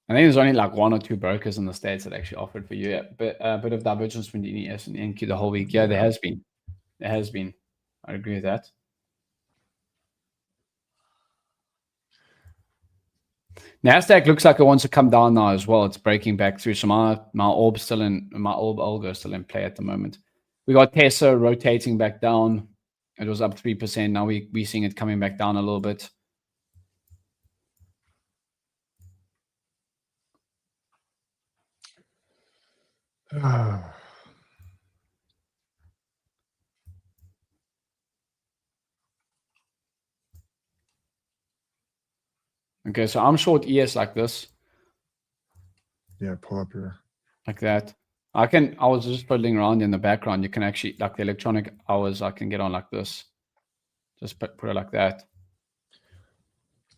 I think there's only like one or two brokers in the States that actually offered for you a bit of divergence between ES and NQ the whole week. Yeah, there has been. There has been. I agree with that. NASDAQ looks like it wants to come down now as well. It's breaking back through. So my orb algo still in play at the moment. We got Tesla rotating back down. It was up 3%. Now we're seeing it coming back down a little bit. Okay, so I'm short ES like this. Yeah, pull up your. Like that. I was just fiddling around in the background. You can actually, like the electronic hours, I can get on like this. Just put it like that.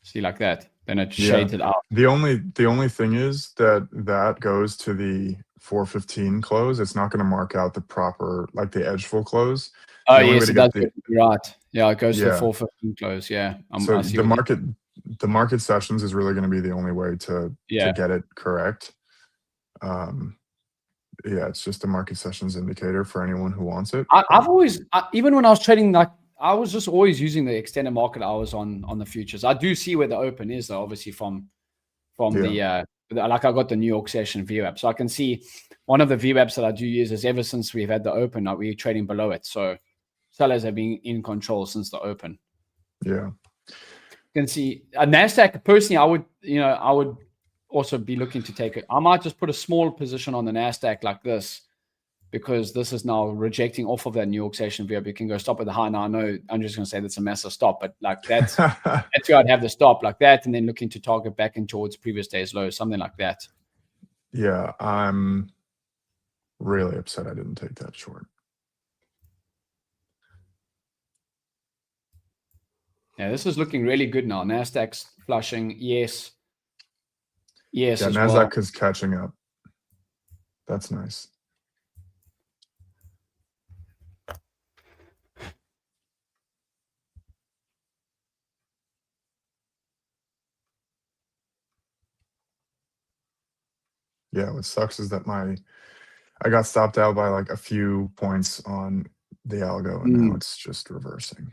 See, like that. Then it shades it out. The only thing is that goes to the 415 close. It's not going to mark out the proper, like the edgeful close. Oh, yes, it does. Right. Yeah, it goes to the 415 close. Yeah. So I see the market sessions is really going to be the only way to get it correct. Yeah, it's just a market sessions indicator for anyone who wants it. I've always, even when I was trading, like I was just always using the extended market hours on the futures. I do see where the open is, though, obviously from the like I got the New York session VWAP, so I can see one of the VWAPs that I do use is ever since we've had the open, we're trading below it. So sellers have been in control since the open. Yeah, you can see a NASDAQ. Personally, I would also be looking to take it. I might just put a small position on the NASDAQ like this, because this is now rejecting off of that New York session VWAP. You can go stop at the high. Now I know I'm just going to say that's a massive stop, but like that's where I'd have the stop like that, and then looking to target back in towards previous day's low, something like that. Yeah, I'm really upset I didn't take that short. Yeah, this is looking really good now. NASDAQ's flushing. Yes. Yes. Yeah, NASDAQ is catching up. That's nice. Yeah, what sucks is that I got stopped out by like a few points on the algo, and now it's just reversing.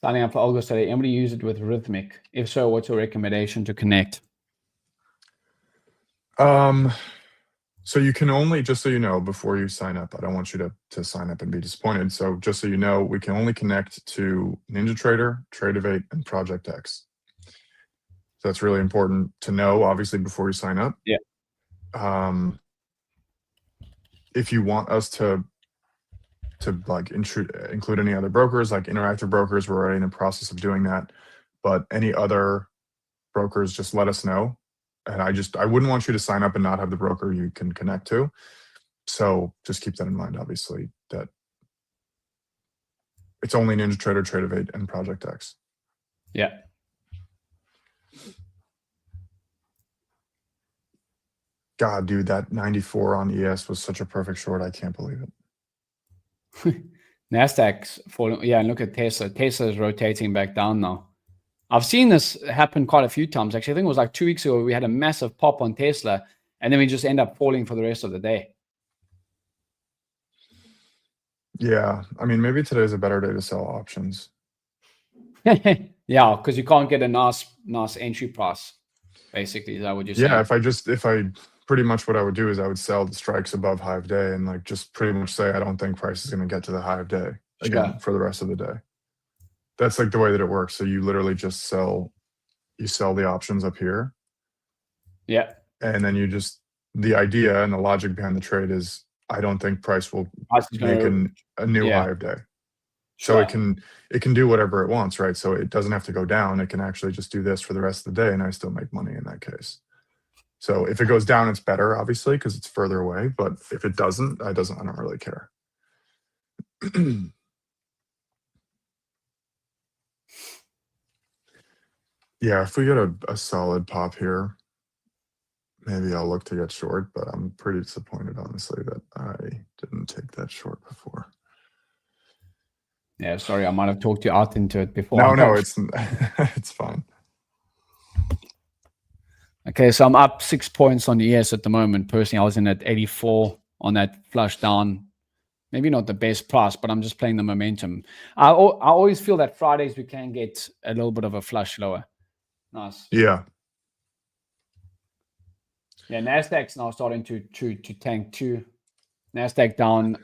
Signing up for algo study. Anybody use it with Rhythmic? If so, what's your recommendation to connect? So you can only, just so you know, before you sign up, I don't want you to sign up and be disappointed. So just so you know, we can only connect to NinjaTrader, Tradeovate, and Project X. So that's really important to know, obviously, before you sign up. Yeah. If you want us to like include any other brokers, like Interactive Brokers, we're already in the process of doing that. But any other brokers, just let us know. And I wouldn't want you to sign up and not have the broker you can connect to. So just keep that in mind, obviously, that it's only NinjaTrader, Tradeovate, and Project X. Yeah. God, dude, that 94 on ES was such a perfect short. I can't believe it. NASDAQ's falling. Yeah, and look at Tesla. Tesla is rotating back down now. I've seen this happen quite a few times. Actually, I think it was like 2 weeks ago we had a massive pop on Tesla, and then we just end up falling for the rest of the day. Yeah, I mean, maybe today's a better day to sell options. Yeah, because you can't get a nice entry price. Basically, is that what you're saying? Yeah, if I pretty much what I would do is I would sell the strikes above high of day and like just pretty much say I don't think price is going to get to the high of day again for the rest of the day. That's like the way that it works. So you literally just sell the options up here. Yeah. And then the idea and the logic behind the trade is I don't think price will make a new high of day. So it can do whatever it wants, right? So it doesn't have to go down. It can actually just do this for the rest of the day, and I still make money in that case. So if it goes down, it's better, obviously, because it's further away. But if it doesn't, I don't really care. Yeah, if we get a solid pop here, maybe I'll look to get short. But I'm pretty disappointed, honestly, that I didn't take that short before. Yeah, sorry, I might have talked you out into it before. No, it's fine. Okay, so I'm up 6 points on ES at the moment. Personally, I was in at 84 on that flush down. Maybe not the best price, but I'm just playing the momentum. I always feel that Fridays we can get a little bit of a flush lower. Nice. Yeah. Yeah, NASDAQ's now starting to tank too. NASDAQ down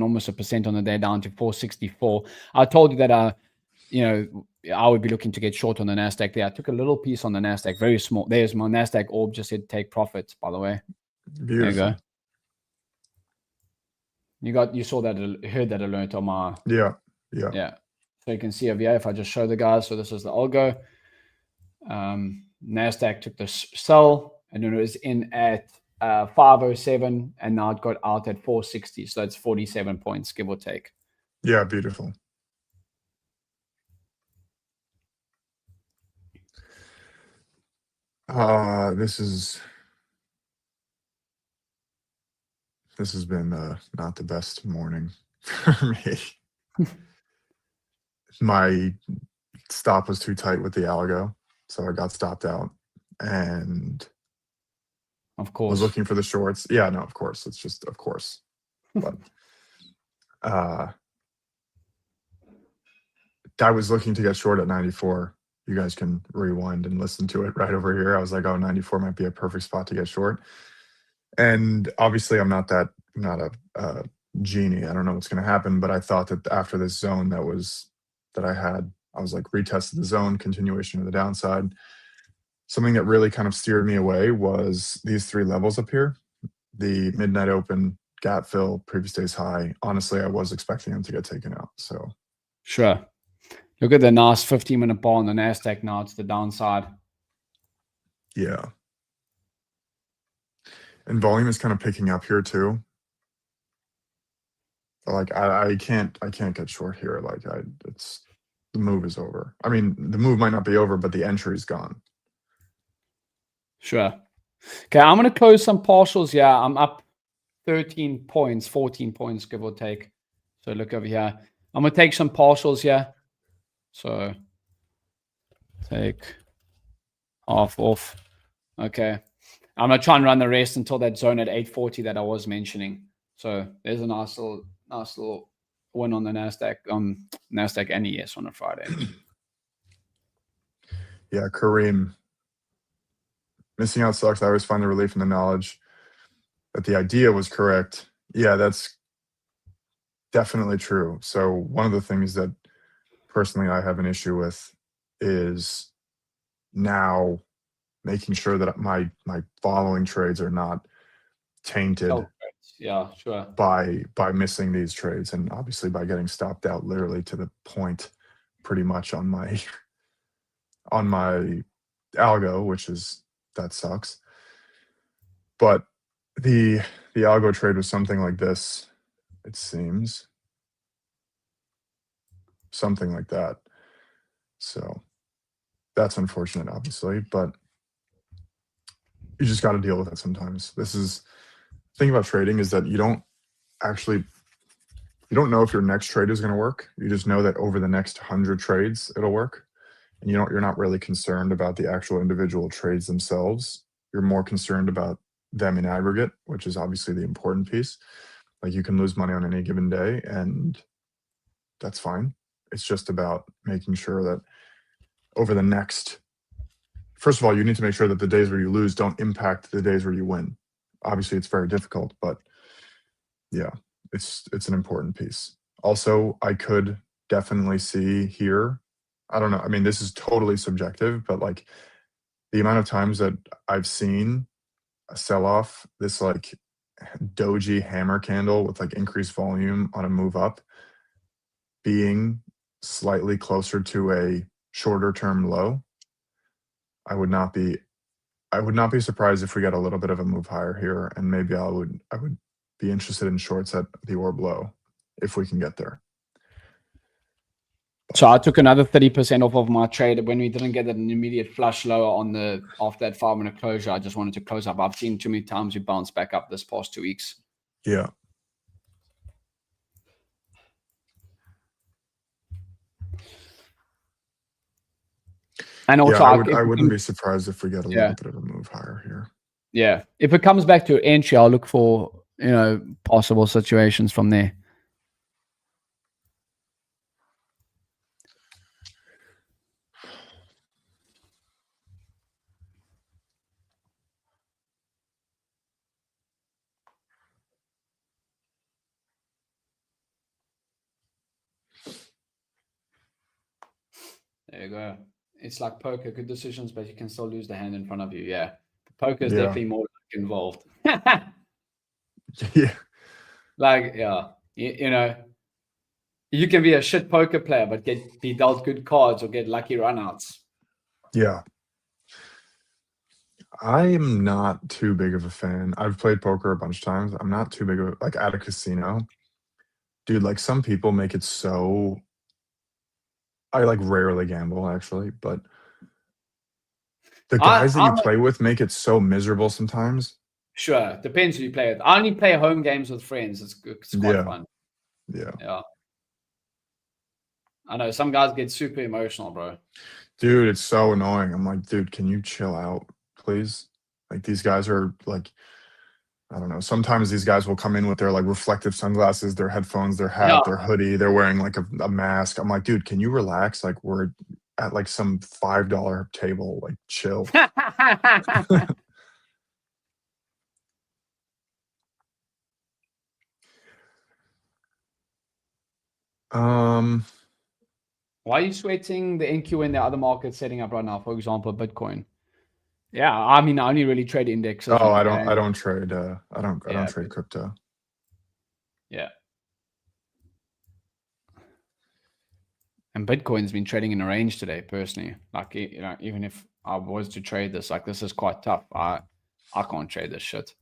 almost 1% on the day, down to 464. I told you that I would be looking to get short on the NASDAQ there. I took a little piece on the NASDAQ, very small. There's my NASDAQ orb, just said take profits, by the way. Beautiful. There you go. You saw that, heard that alert on my... Yeah. So you can see over here, if I just show the guys, so this is the algo. NASDAQ took the sell, and then it was in at 507, and now it got out at 460. So that's 47 points, give or take. Yeah, beautiful. This has been not the best morning for me. My stop was too tight with the algo, so I got stopped out and Of course. was looking for the shorts. Yeah, no, of course. It's just of course. But I was looking to get short at 94. You guys can rewind and listen to it right over here. I was like, oh, 94 might be a perfect spot to get short. And obviously I'm not a genie. I don't know what's going to happen, but I thought that after this zone that I was like retested the zone, continuation of the downside. Something that really kind of steered me away was these 3 levels up here. The midnight open, gap fill, previous day's high. Honestly, I was expecting them to get taken out. So sure. Look at the nice 15-minute bar on the NASDAQ now. It's the downside. Yeah. And volume is kind of picking up here too. Like I can't get short here. Like the move is over. I mean, the move might not be over, but the entry's gone. Sure. Okay, I'm going to close some partials here. I'm up 13 points, 14 points, give or take. So look over here. I'm going to take some partials here. So take half off. Okay. I'm going to try and run the rest until that zone at 840 that I was mentioning. So there's a nice little win on the NASDAQ, NASDAQ and ES on a Friday. Yeah, Kareem. Missing out sucks. I always find the relief in the knowledge that the idea was correct. Yeah, that's definitely true. So one of the things that personally I have an issue with is now making sure that my following trades are not tainted yeah, sure. by missing these trades, and obviously by getting stopped out literally to the point pretty much on my algo, which is that sucks. But the algo trade was something like this, it seems. Something like that. So that's unfortunate, obviously, but you just got to deal with it sometimes. This is the thing about trading, is that you don't know if your next trade is going to work. You just know that over the next 100 trades, it'll work. And you're not really concerned about the actual individual trades themselves. You're more concerned about them in aggregate, which is obviously the important piece. Like, you can lose money on any given day, and that's fine. It's just about making sure that over the next, first of all, you need to make sure that the days where you lose don't impact the days where you win. Obviously, it's very difficult, but yeah, it's an important piece. Also, I could definitely see here, I don't know, I mean, this is totally subjective, but like the amount of times that I've seen a sell-off, this like doji hammer candle with like increased volume on a move up, being slightly closer to a shorter term low, I would not be surprised if we get a little bit of a move higher here, and maybe I would be interested in shorts at the orb low if we can get there. So I took another 30% off of my trade when we didn't get an immediate flush lower after that 5-minute closure. I just wanted to close up. I've seen too many times we bounce back up this past 2 weeks. Yeah. And also, I wouldn't be surprised if we get a little bit of a move higher here. Yeah. If it comes back to entry, I'll look for, possible situations from there. There you go. It's like poker, good decisions, but you can still lose the hand in front of you. Yeah. Poker is definitely more involved. Yeah. Like, yeah. You can be a shit poker player, but be dealt good cards or get lucky runouts. Yeah. I am not too big of a fan. I've played poker a bunch of times. I'm not too big of like at a casino. Dude, like some people make it so I like rarely gamble actually, but the guys that you I'm play with make it so miserable sometimes. sure. Depends who you play with. I only play home games with friends. It's quite Yeah, fun. yeah. Yeah. I know some guys get super emotional, bro. Dude, it's so annoying. I'm like, dude, can you chill out, please? Like these guys are like, I don't know. Sometimes these guys will come in with their like reflective sunglasses, their headphones, their Yeah. hat, their hoodie. They're wearing like a mask. I'm like, dude, can you relax? Like we're at like some $5 table. Like chill. um, Why are you sweating the NQ in the other markets setting up right now? For example, Bitcoin. Yeah, I mean, I only really trade indexes oh, I and don't trade. I don't yeah, trade crypto. yeah. And Bitcoin's been trading in a range today, personally. Like, you know, even if I was to trade this, like, this is quite tough. I can't trade this shit.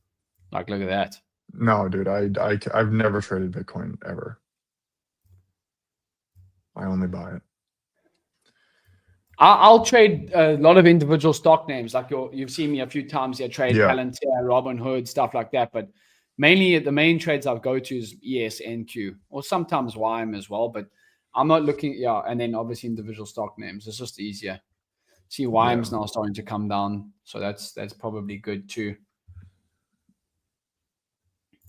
Like, look at that. No, dude, I've never traded Bitcoin ever. I only buy it. I'll trade a lot of individual stock names. Like you've seen me a few times here trade Yeah, Palantir, Robinhood, stuff like that. But mainly the main trades I'll go to is ES, NQ, or sometimes YM as well. But I'm not looking, yeah. And then obviously individual stock names. It's just easier. See, yeah. YM's now starting to come down, so that's probably good too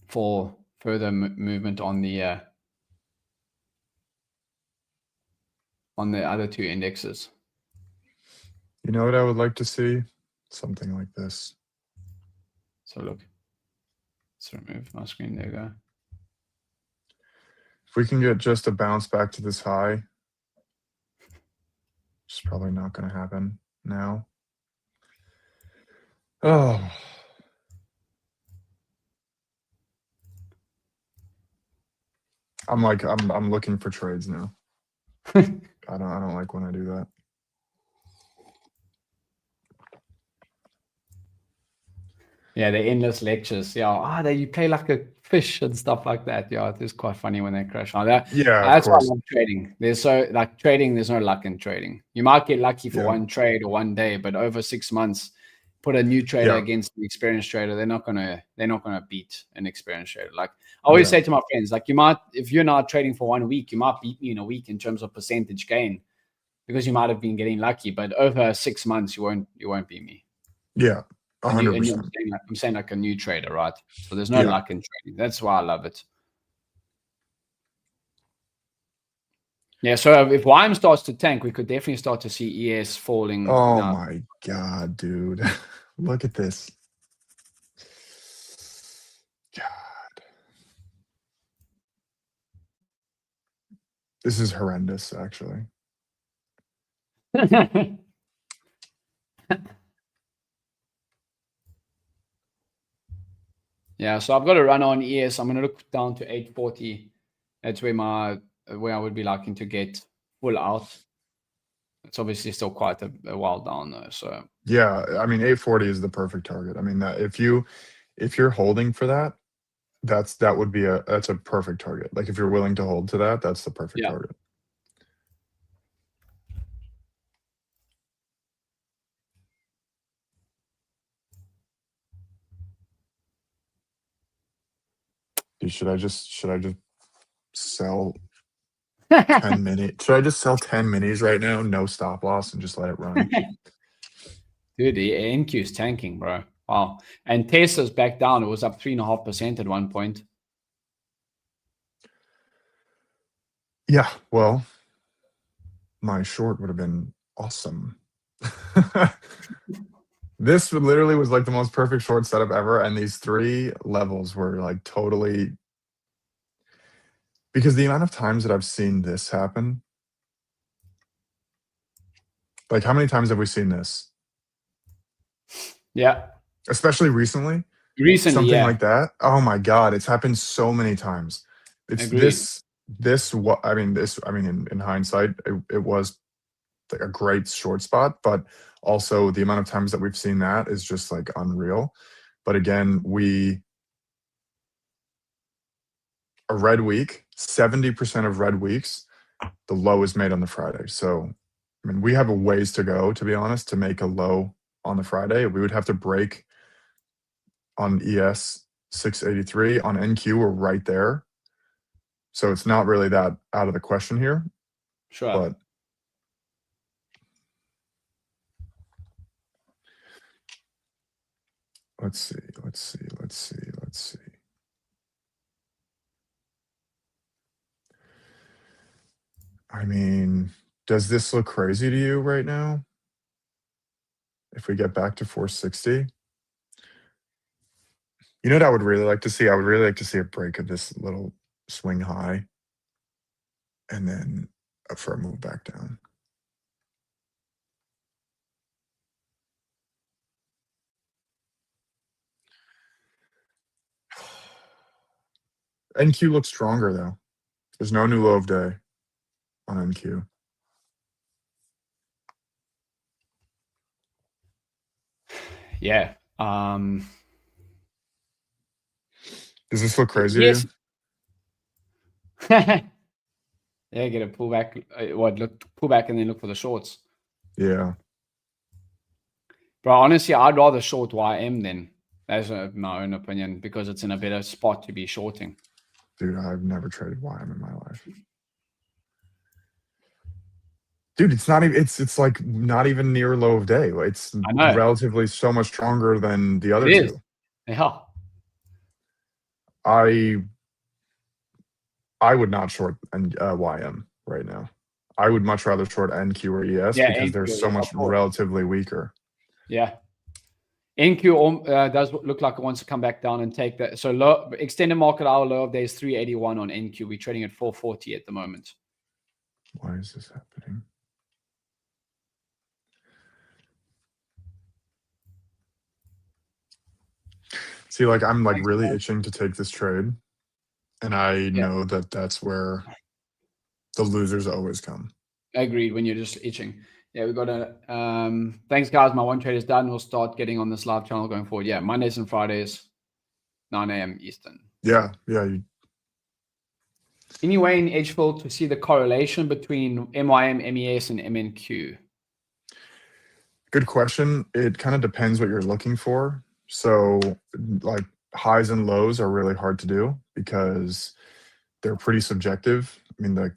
for further movement on the other two indexes. You know what I would like to see? Something like this. So look, let's remove my screen. There you go. If we can get just a bounce back to this high, which is probably not going to happen now. Oh, I'm looking for trades now. I don't like when I do that. Yeah, the endless lectures. Yeah, you play like a fish and stuff like that. Yeah, it is quite funny when they crash. Yeah, of That's why I course. love trading. Trading. There's no luck in trading. You might get lucky for Yeah, one trade or one day, but over 6 months, put a new trader yeah, against an experienced trader, they're not gonna beat an experienced trader. Like I always yeah, say to my friends, like you might, if you're not trading for 1 week, you might beat me in a week in terms of percentage gain because you might have been getting lucky. But over 6 months, you won't beat me. yeah. And you, and 100%. I'm saying like a new trader, right? So there's no Yeah, luck in trading. That's why I love it. Yeah. So if YM starts to tank, we could definitely start to see ES falling. oh Now, my God, dude. Look at this. God, this is horrendous, actually. yeah. So I've got a run on ES. I'm going to look down to 840. That's where I would be liking to get full out. It's obviously still quite a while down though. So Yeah, I mean 840 is the perfect target. I mean that if you're holding for that, that would be that's a perfect target. Like if you're willing to hold to that, that's the perfect yeah. target. Dude, should I just sell 10 mini? Should I just sell 10 minis right now? No stop loss and just let it run. Dude, the NQ is tanking, bro. Wow. And Tesla's back down. It was up 3.5% at one point. Yeah, well, my short would have been awesome. This literally was like the most perfect short setup ever, and these three levels were like totally because the amount of times that I've seen this happen, like how many times have we seen this? Yeah. Especially recently, Recently, something yeah. like that. Oh my God, it's happened so many times. It's Agreed. this what I mean, in hindsight, it was like a great short spot, but also the amount of times that we've seen that is just like unreal. But again, a red week, 70% of red weeks, the low is made on the Friday. So, I mean, we have a ways to go, to be honest, to make a low on the Friday. We would have to break on ES 683. On NQ, we're right there. So it's not really that out of the question here. Sure. But let's see. I mean, does this look crazy to you right now? If we get back to 460? You know what I would really like to see? I would really like to see a break of this little swing high and then for a move back down. NQ looks stronger though. There's no new low of day on NQ. Yeah. Does this look crazy Yes. to Yeah, get a pullback. Pull back and then look for the shorts. you? Yeah. Bro, honestly, I'd rather short YM than that's my own opinion because it's in a better spot to be shorting. Dude, I've never traded YM in my life. Dude, it's not even. It's like not even near low of day. It's relatively so much stronger than the other two. Yeah. I would not short YM right now. I would much rather short NQ or ES because they're so much relatively weaker. Yeah. NQ does look like it wants to come back down and take that. So low extended market hour low of day is 381 on NQ. We're trading at 440 at the moment. Why is this happening? See, like I'm like really itching to take this trade, and I know that that's where the losers always come. Agreed. When you're just itching. Yeah, we got a thanks guys. My one trade is done. We'll start getting on this live channel going forward. Yeah, Mondays and Fridays, 9 a.m. Eastern. Yeah. Any way in edgeful to see the correlation between MYM, MES, and MNQ? Good question. It kind of depends what you're looking for. So, like highs and lows are really hard to do because they're pretty subjective. I mean, the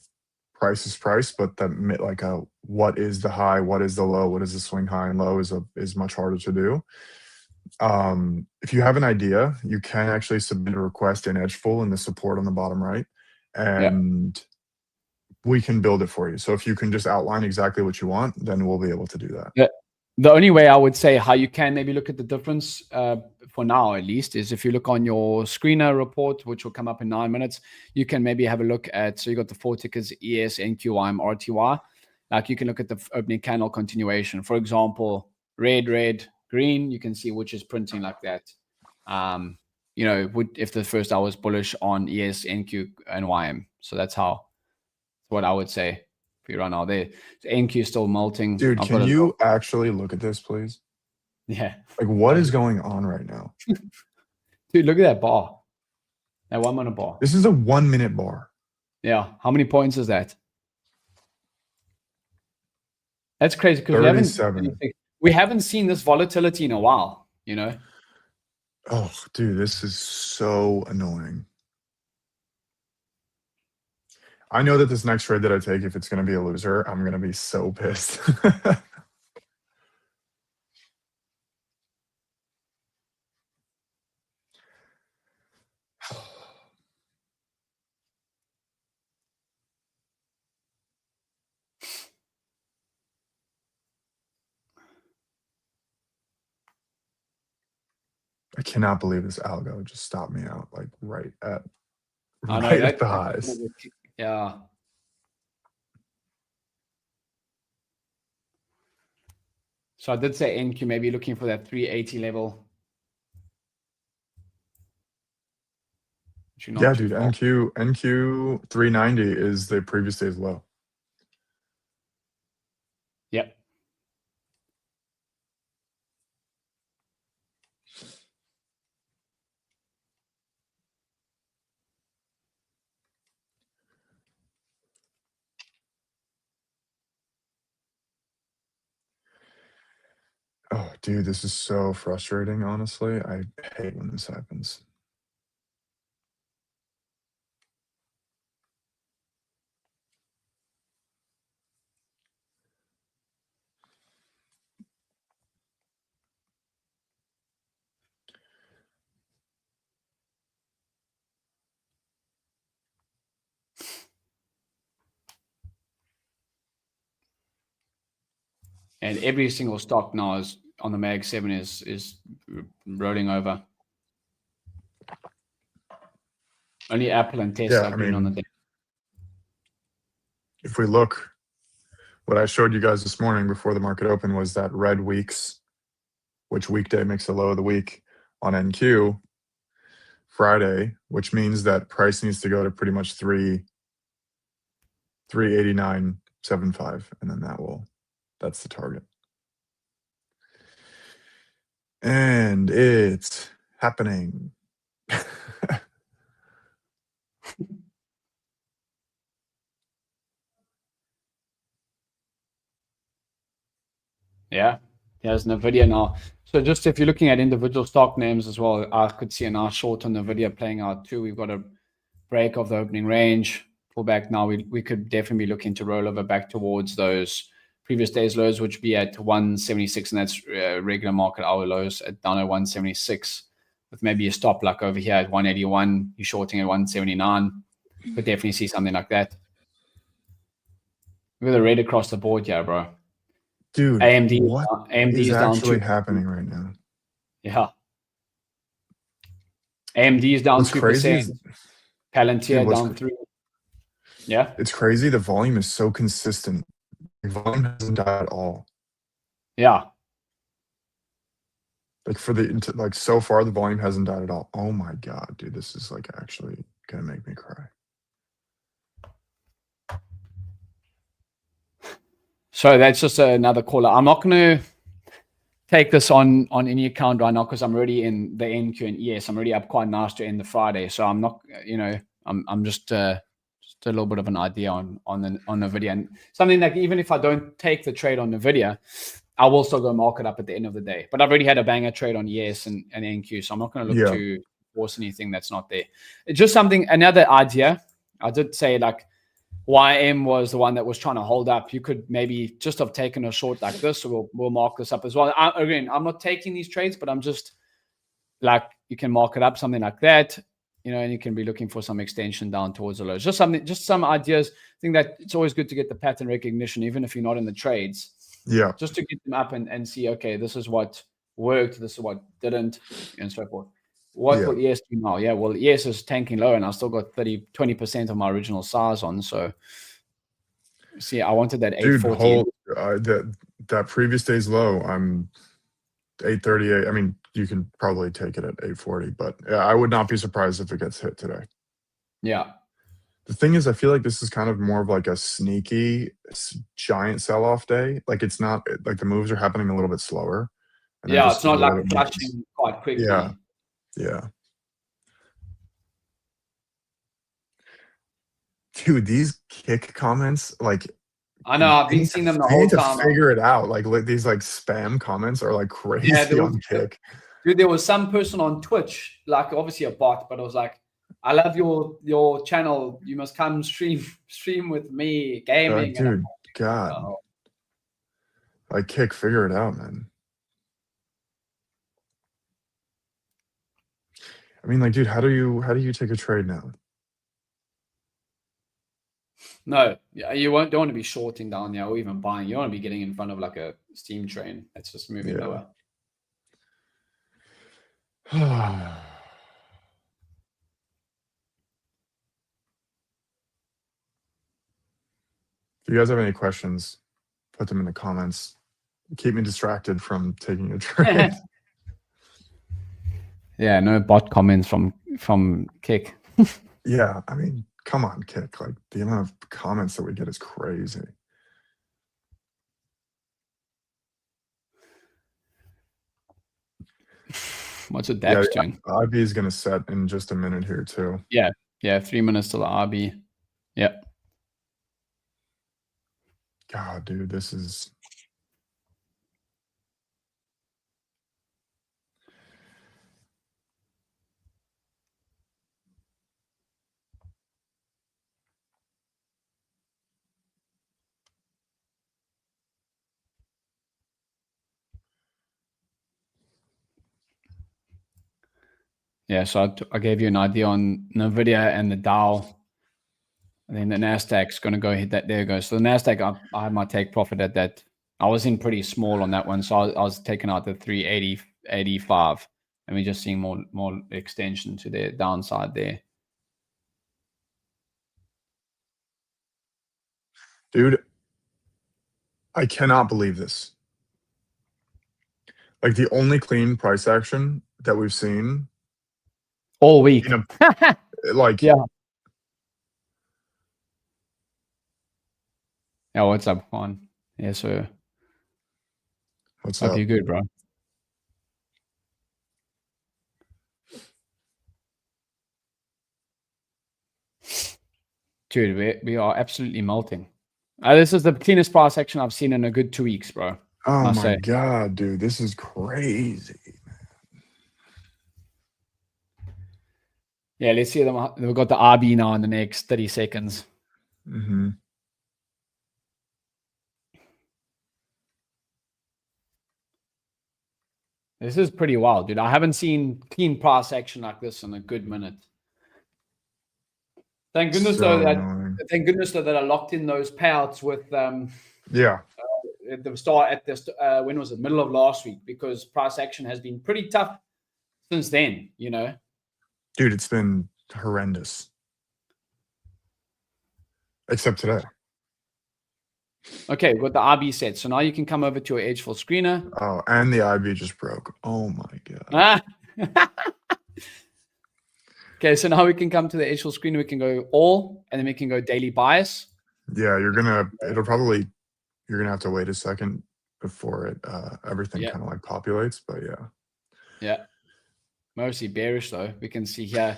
price is price, but that like what is the high, what is the low, what is the swing high and low is much harder to do. If you have an idea, you can actually submit a request in edgeful in the support on the bottom right, and we can build it for you. So if you can just outline exactly what you want, then we'll be able to do that. Yeah. The only way I would say how you can maybe look at the difference for now, at least, is if you look on your screener report, which will come up in 9 minutes, you can maybe have a look at, so you got the 4 tickers, ES, NQIM, RTY. Like you can look at the opening candle continuation. For example, red, green, you can see which is printing like that. You know, if the first hour was bullish on ES, NQ, and YM. So that's what I would say. You run out there. So NQ is still melting. Dude, can you actually look at this, please? Yeah. Like, what is going on right now? Dude, look at that bar. That 1 minute bar. This is a 1 minute bar. Yeah. How many points is that? That's crazy because we haven't seen this volatility in a while, you know? Oh, dude, this is so annoying. I know that this next trade that I take, if it's going to be a loser, I'm going to be so pissed. I cannot believe this algo just stopped me out like right at the highs. Yeah. So I did say NQ maybe looking for that 380 level. Yeah, dude, NQ 390 is the previous day's low. Dude, this is so frustrating, honestly. I hate when this happens. And every single stock now is on the Mag 7 is rolling over. Only Apple and Tesla Yeah, I green on the mean, day. if we look, what I showed you guys this morning before the market opened was that red weeks, which weekday makes the low of the week on NQ Friday, which means that price needs to go to pretty much 389.75, and then that's the target. And it's happening. Yeah, there's NVIDIA now. So just if you're looking at individual stock names as well, I could see a nice short on NVIDIA playing out too. We've got a break of the opening range, pull back now. We could definitely be looking to roll over back towards those previous day's lows, which would be at 176, and that's regular market hour lows at down at 176, with maybe a stop like over here at 181. You're shorting at 179. Could definitely see something like that. With a red across the board here, bro. Dude, AMD, what AMD is is down actually 2%. happening right now? Yeah. AMD is down What's 2%. crazy is, Palantir dude, down 3%. Yeah. it's crazy. The volume is so consistent. The volume hasn't died at all. Yeah. Like like so far, the volume hasn't died at all. Oh my god, dude, this is like actually gonna make me cry. So that's just another caller. I'm not going to take this on any account right now because I'm already in the NQ and ES. I'm already up quite nice to end the Friday. So I'm not, I'm just a little bit of an idea on NVIDIA, and something like even if I don't take the trade on NVIDIA, I will still go mark it up at the end of the day. But I've already had a banger trade on ES and NQ, so I'm not going to look Yeah. to force anything that's not there. It's just another idea. I did say like YM was the one that was trying to hold up. You could maybe just have taken a short like this, so we'll mark this up as well. Again, I'm not taking these trades, but I'm just like, you can mark it up something like that, and you can be looking for some extension down towards the lows. Just some ideas. I think that it's always good to get the pattern recognition, even if you're not in the trades. Yeah. Just to get them up and see, okay, this is what worked, this is what didn't, and so forth. What will ES do now? Yeah, well, ES is tanking low, and I still got 20% of my original size on. So, see, I wanted that 840. Dude, that previous day's low, I'm 838. I mean, you can probably take it at 840, but yeah, I would not be surprised if it gets hit today. Yeah. The thing is, I feel like this is kind of more of like a sneaky giant sell-off day. Like it's not like the moves are happening a little bit slower. Yeah, it's not like flashing quite quickly. Yeah. Yeah. Dude, these kick comments, like I know, I've been seeing them the whole time. To figure it out. Like these like spam comments are like crazy on Kick. Dude, there was some person on Twitch, like obviously a bot, but I was like, I love your channel. You must come stream with me gaming. Dude, God. Oh. Like Kick, figure it out, man. I mean, like, dude, how do you take a trade now? No, you don't want to be shorting down there or even buying. You don't want to be getting in front of like a steam train that's just moving lower. If you guys have any questions, put them in the comments. Keep me distracted from taking a trade. Yeah, no bot comments from Kick. Yeah, I mean, come on, Kick. Like the amount of comments that we get is crazy. What's the DAX doing? RB is going to set in just a minute here too. Yeah, 3 minutes till the RB. Yeah. God, dude, this is. Yeah, so I gave you an idea on NVDA and the Dow. And then the Nasdaq's going to go hit that. There it goes. So the Nasdaq, I had my take profit at that. I was in pretty small on that one, so I was taking out the 380.85, and we're just seeing more extension to the downside there. Dude, I cannot believe this. Like the only clean price action that we've seen all week. Like, yeah. Yeah, what's up, Juan? Yes, sir. What's Hope up? you're good, bro. Dude, we are absolutely melting. This is the cleanest price action I've seen in a good 2 weeks, bro. Oh my God, dude. This is crazy. Yeah, let's see them. We've got the RB now in the next 30 seconds. Mm-hmm. This is pretty wild, dude. I haven't seen clean price action like this in a good minute. Thank goodness, though, that I locked in those payouts with at the start when was it? Middle of last week, because price action has been pretty tough since then, you know. Dude, it's been horrendous. Except today. Okay, we've got the RB set. So now you can come over to your edgeful screener. Oh, and the IB just broke. Oh my God. Okay, so now we can come to the edgeful screener. We can go all, and then we can go daily bias. Yeah, you're gonna have to wait a second before it everything kind of like populates, but yeah. Yeah. Mostly bearish though. We can see here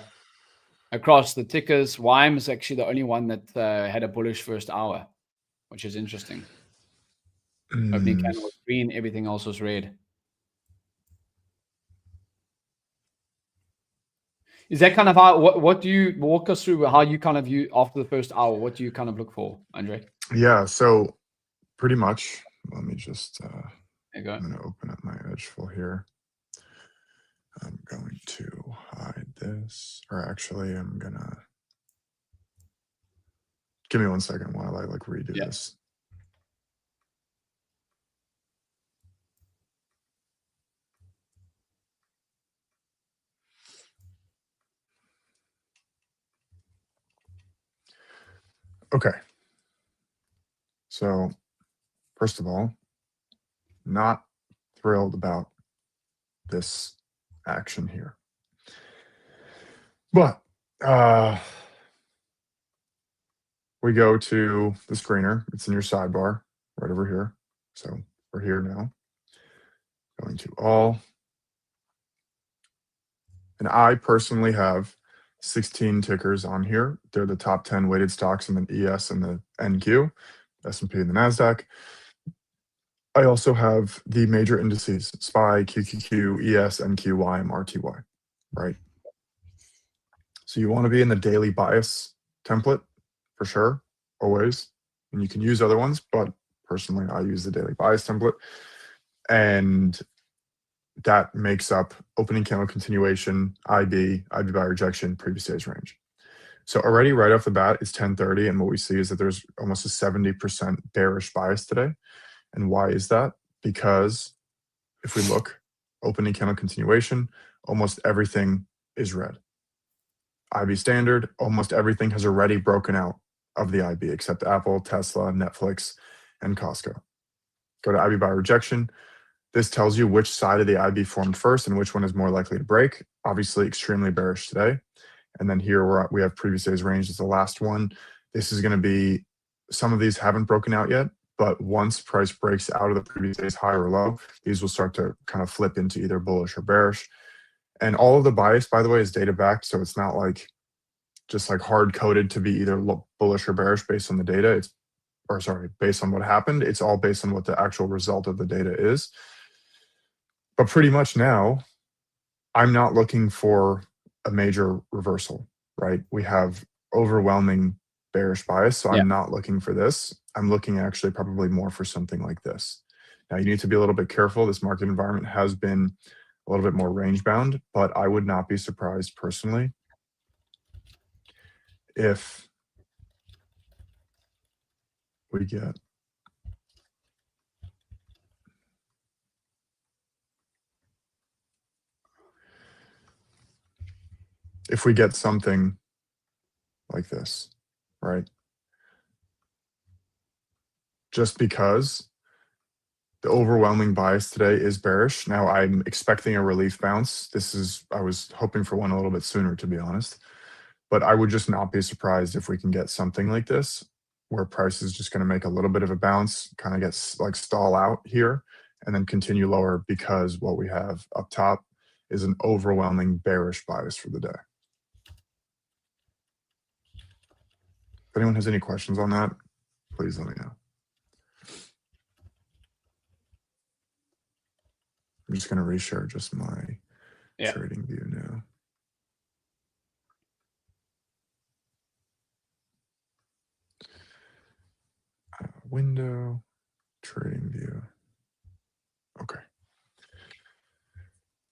across the tickers, YM is actually the only one that had a bullish first hour, which is interesting. Opening candle was green, everything else was red. Is that kind of how, what do you walk us through how you kind of view after the first hour? What do you kind of look for, Andre? Yeah, so pretty much, let me just, there you go. I'm going to open up my edgeful here. I'm going to hide this, or actually I'm going to, give me 1 second while I like redo this. Okay. So, first of all, not thrilled about this action here. But we go to the screener. It's in your sidebar right over here. So we're here now. Going to all. And I personally have 16 tickers on here. They're the top 10 weighted stocks in the ES and the NQ, S&P and the NASDAQ. I also have the major indices, SPY, QQQ, ES, NQY, and RTY, right? So you want to be in the daily bias template for sure, always. And you can use other ones, but personally, I use the daily bias template. And that makes up opening candle continuation, IB buy rejection, previous day's range. So already right off the bat, it's 10:30, and what we see is that there's almost a 70% bearish bias today. And why is that? Because if we look, opening candle continuation, almost everything is red. IB standard, almost everything has already broken out of the IB except Apple, Tesla, Netflix, and Costco. Go to IB buy rejection. This tells you which side of the IB formed first and which one is more likely to break. Obviously, extremely bearish today. And then here we have previous day's range as the last one. This is going to be, some of these haven't broken out yet, but once price breaks out of the previous day's high or low, these will start to kind of flip into either bullish or bearish. And all of the bias, by the way, is data backed. So it's not like just like hard coded to be either bullish or bearish based on the data. Based on what happened. It's all based on what the actual result of the data is. But pretty much now, I'm not looking for a major reversal, right? We have overwhelming bearish bias, so I'm not looking for this. I'm looking actually probably more for something like this. Now, you need to be a little bit careful. This market environment has been a little bit more range bound, but I would not be surprised personally if we get something like this, right? Just because the overwhelming bias today is bearish. Now I'm expecting a relief bounce. I was hoping for one a little bit sooner, to be honest, but I would just not be surprised if we can get something like this where price is just going to make a little bit of a bounce, kind of gets like stall out here and then continue lower, because what we have up top is an overwhelming bearish bias for the day. If anyone has any questions on that, please let me know. I'm just going to reshare just my trading view now. Window, trading view. Okay.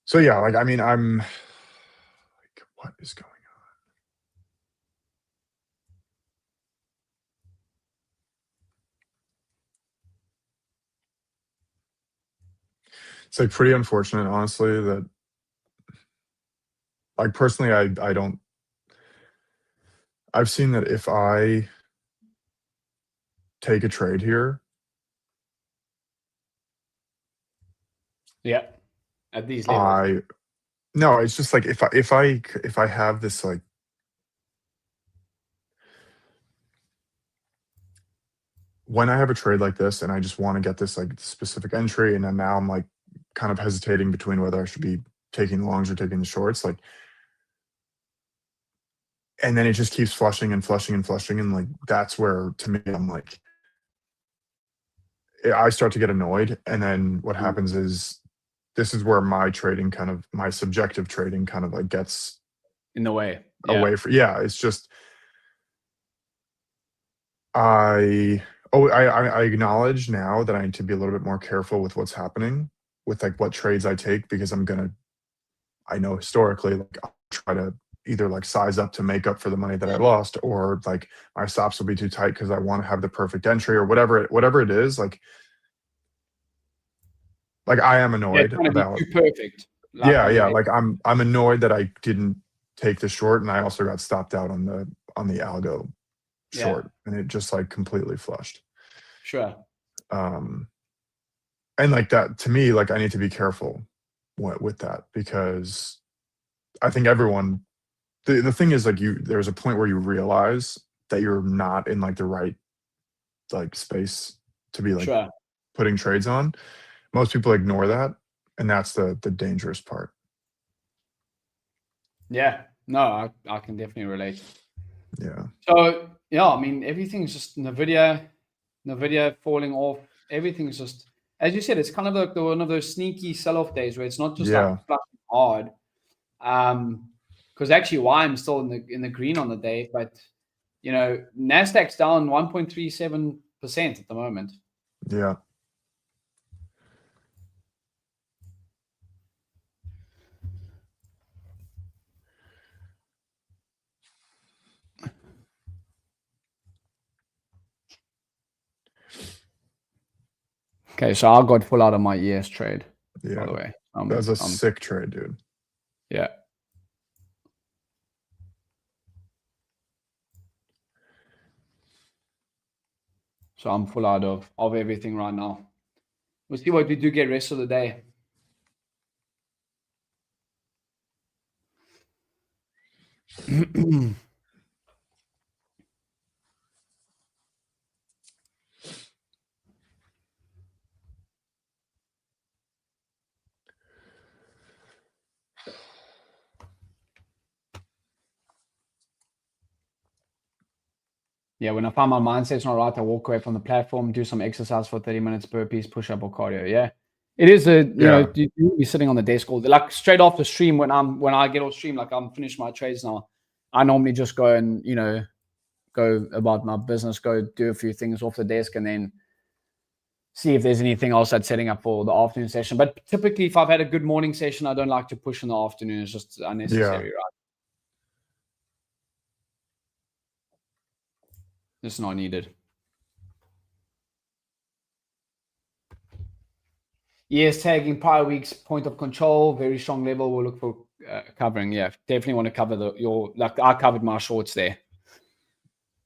So yeah, like, I mean, I'm like, what is going on? It's like pretty unfortunate, honestly, that like personally, I don't, I've seen that if I take a trade here, at these levels, no, it's just like if I have this, like, when I have a trade like this and I just want to get this like specific entry, and then now I'm like kind of hesitating between whether I should be taking longs or taking the shorts, like, and then it just keeps flushing and flushing and flushing, and like that's where, to me, I'm like, I start to get annoyed, and then what happens is this is where my trading kind of, my subjective trading kind of like gets in the way. Away from, it's just I acknowledge now that I need to be a little bit more careful with what's happening with like what trades I take, because I know historically, like, I'll try to either like size up to make up for the money that I lost, or like my stops will be too tight because I want to have the perfect entry, or whatever it is. Like I am annoyed about too perfect. Like I'm annoyed that I didn't take the short, and I also got stopped out on the algo short, and it just like completely flushed. Sure. And like that, to me, like I need to be careful with that, because I think everyone, the thing is, like, there's a point where you realize that you're not in like the right like space to be like putting trades on. Most people ignore that, and that's the dangerous part. Yeah, no, I can definitely relate. Yeah. So yeah, I mean, everything's just NVIDIA falling off. Everything's just, as you said, it's kind of like one of those sneaky sell-off days where it's not just like flushing hard. Because actually, why I'm still in the green on the day, but you know, Nasdaq's down 1.37% at the moment. Yeah. Okay, so I got full out of my ES trade. Yeah. By the way, that's a sick trade, dude. Yeah. So I'm full out of everything right now. We'll see what we do get rest of the day. Yeah, when I find my mindset's not right, I walk away from the platform, do some exercise for 30 minutes, burpees, push-up, or cardio. Yeah, it is you know, you'll be sitting on the desk all day. Like straight off the stream, when I get off stream, like I'm finished my trades now, I normally just go and, you know, go about my business, go do a few things off the desk, and then see if there's anything else that's setting up for the afternoon session. But typically, if I've had a good morning session, I don't like to push in the afternoon. It's just unnecessary, right? It's not needed. Yes, tagging prior week's point of control, very strong level. We'll look for covering. Yeah, definitely want to cover I covered my shorts there.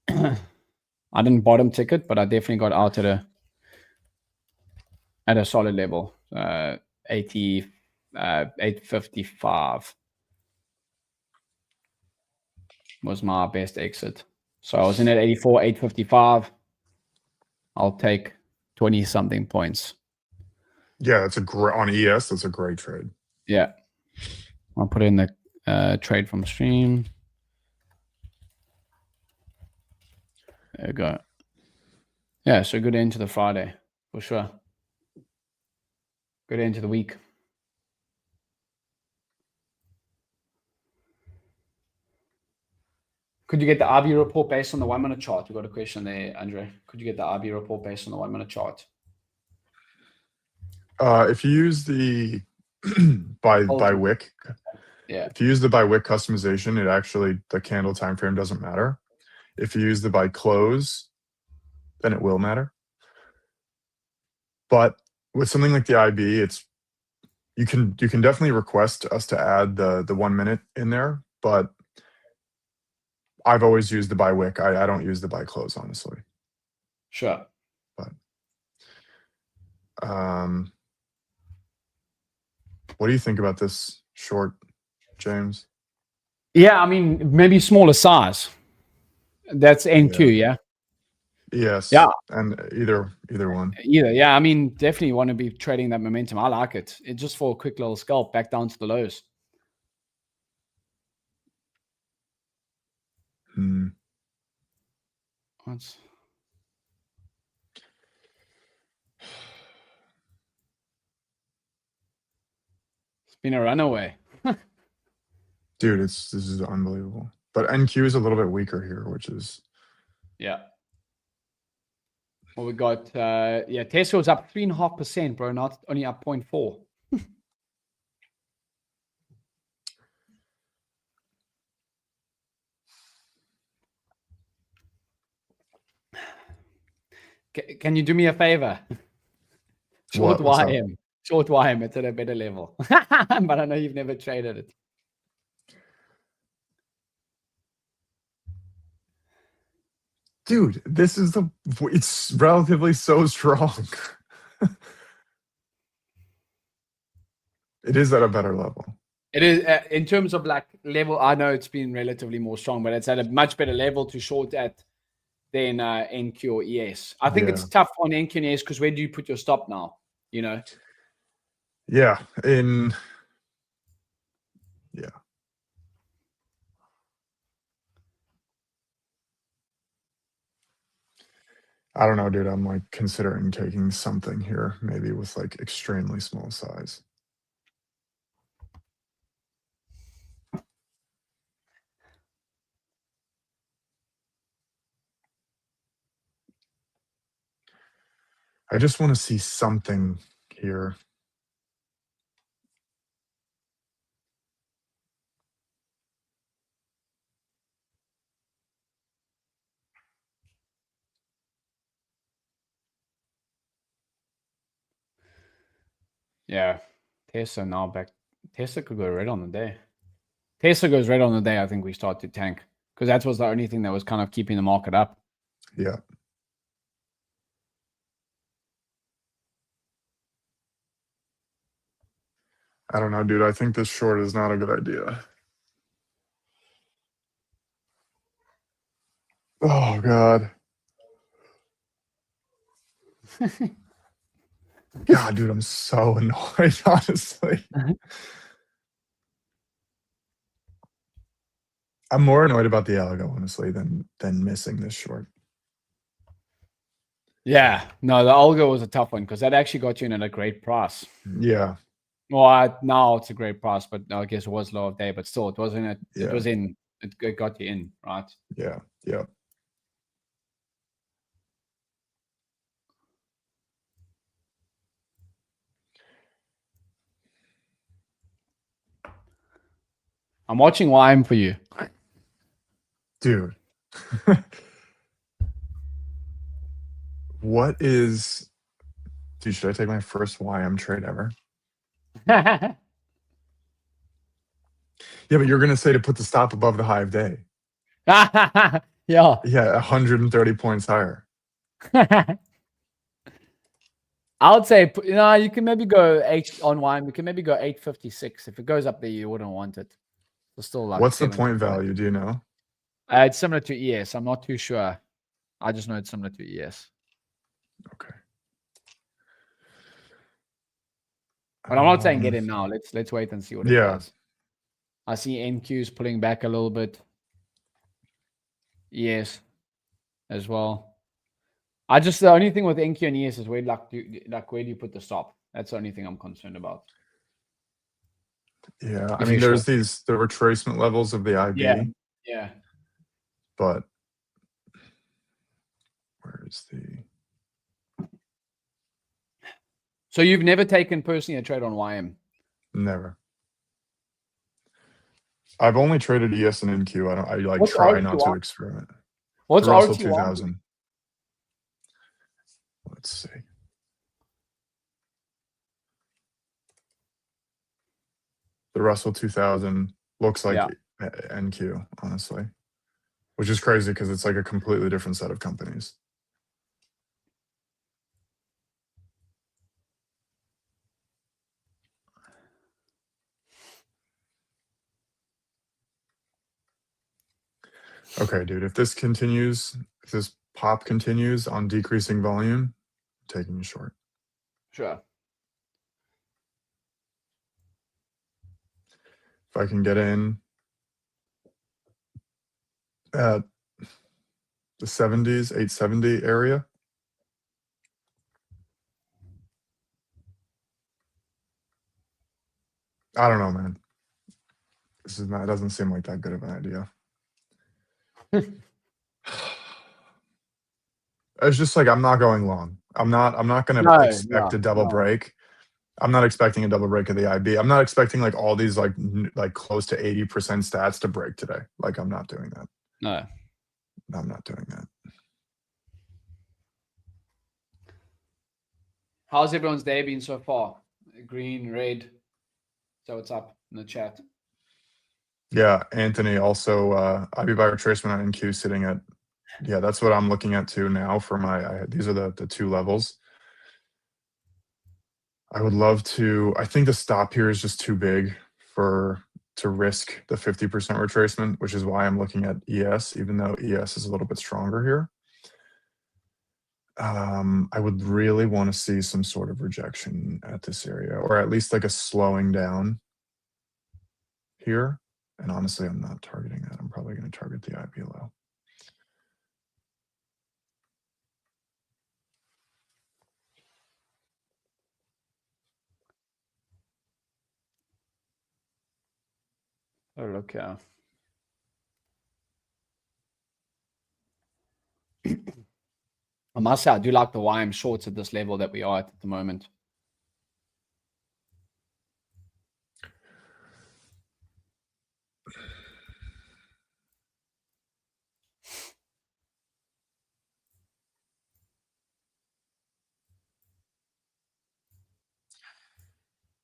I didn't bottom ticket, but I definitely got out at a solid level. 855 was my best exit. So I was in at 84, 855. I'll take 20 something points. Yeah, that's a great on ES. That's a great trade. Yeah, I'll put in the trade from stream. There we go. Yeah, so good end to the Friday for sure. Good end to the week. Could you get the RB report based on the 1 minute chart? We got a question there, Andre. Could you get the RB report based on the 1 minute chart? If you use the by wick, yeah. If you use the by wick customization, it actually the candle time frame doesn't matter. If you use the by close, then it will matter. But with something like the IB, you can definitely request us to add the 1 minute in there, but I've always used the by wick. I don't use the by close, honestly. Sure. But what do you think about this short, James? Yeah, I mean, maybe smaller size. That's NQ, yeah? Yes. Yeah. And either one. Either, yeah. I mean, definitely want to be trading that momentum. I like it. It's just for a quick little scalp back down to the lows. It's been a runaway. Dude, this is unbelievable. But NQ is a little bit weaker here, which is well, we got Tesla was up 3.5%, bro, not only up 0.4. Can you do me a favor? Short YM. Short YM, it's at a better level. But I know you've never traded it. Dude, it's relatively so strong. It is at a better level. It is in terms of like level. I know it's been relatively more strong, but it's at a much better level to short at than NQ or ES. I think it's tough on NQ and ES because where do you put your stop now? You know? Yeah. I don't know, dude. I'm like considering taking something here, maybe with like extremely small size. I just want to see something here. Yeah. Tesla now back. Tesla could go red on the day. Tesla goes red on the day. I think we start to tank because that was the only thing that was kind of keeping the market up. Yeah. I don't know, dude. I think this short is not a good idea. Oh, God. God, dude, I'm so annoyed, honestly. I'm more annoyed about the algo, honestly, than missing this short. Yeah. No, the algo was a tough one because that actually got you in at a great price. Yeah. Well, now it's a great price, but I guess it was low of day, but still, it wasn't. Yeah. It got you in, right? Yeah. Yeah. I'm watching YM for you. Dude. What is... Dude, should I take my first YM trade ever? Yeah, but you're going to say to put the stop above the high of day. Yeah. Yeah, 130 points higher. I would say, you can maybe go 8 on YM. You can maybe go 856. If it goes up there, you wouldn't want it. It's still like What's the 7 point to 5. value? Do you know? It's similar to ES. I'm not too sure. I just know it's similar to ES. Okay. But I'm not saying get in now. Let's wait and see what it does. I see NQ's pulling back a little bit. ES as well. The only thing with NQ and ES is where where do you put the stop? That's the only thing I'm concerned about. Yeah, I mean, there's the retracement levels of the IB. Yeah. But where's the... So you've never taken personally a trade on YM? Never. I've only traded ES and NQ. I What's try not to RT1? experiment. What's The Russell RT1? 2000. Let's see. The Russell 2000 looks like NQ, honestly, which is crazy because it's like a completely different set of companies. Okay, dude, if this pop continues on decreasing volume, I'm taking a short. Sure. If I can get in at the 70s, 870 area. I don't know, man. It doesn't seem like that good of an idea. It's just like I'm not going long. I'm not going to expect a double break. I'm not expecting a double break of the IB. I'm not expecting like all these like close to 80% stats to break today. Like I'm not doing that. No. I'm not doing that. How's everyone's day been so far? Green, red. So what's up in the chat? Yeah, Anthony also IB by retracement on NQ sitting at, yeah, that's what I'm looking at too now for these are the 2 levels. I would love to, I think the stop here is just too big to risk the 50% retracement, which is why I'm looking at ES, even though ES is a little bit stronger here. I would really want to see some sort of rejection at this area, or at least like a slowing down here. And honestly, I'm not targeting that. I'm probably going to target the IB low. Oh, look, yeah. I must say, I do like the YM shorts at this level that we are at the moment.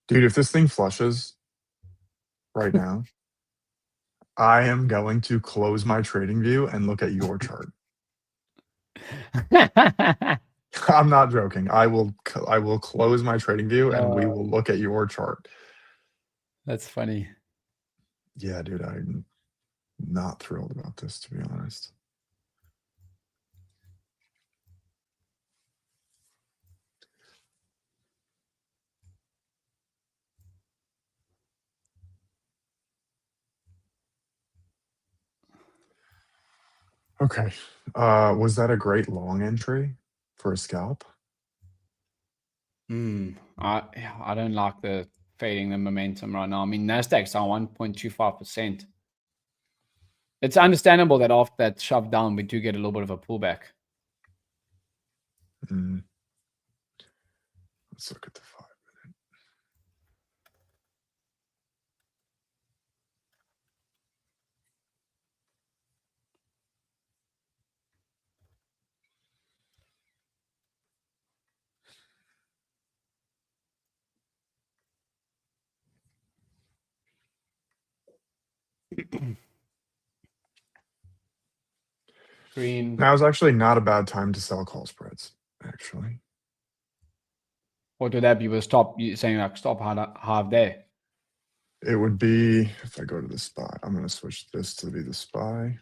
Dude, if this thing flushes right now, I am going to close my trading view and look at your chart. I'm not joking. I will close my trading view and we will look at your chart. That's funny. Yeah, dude, I'm not thrilled about this, to be honest. Okay. Was that a great long entry for a scalp? I don't like the fading the momentum right now. I mean, Nasdaq's down 1.25%. It's understandable that after that shove down, we do get a little bit of a pullback. Let's look at the 5-minute. Green. Now is actually not a bad time to sell call spreads, actually. What would that be? With stop, you saying like stop half there? It would be, if I go to the SPY, I'm going to switch this to be the SPY.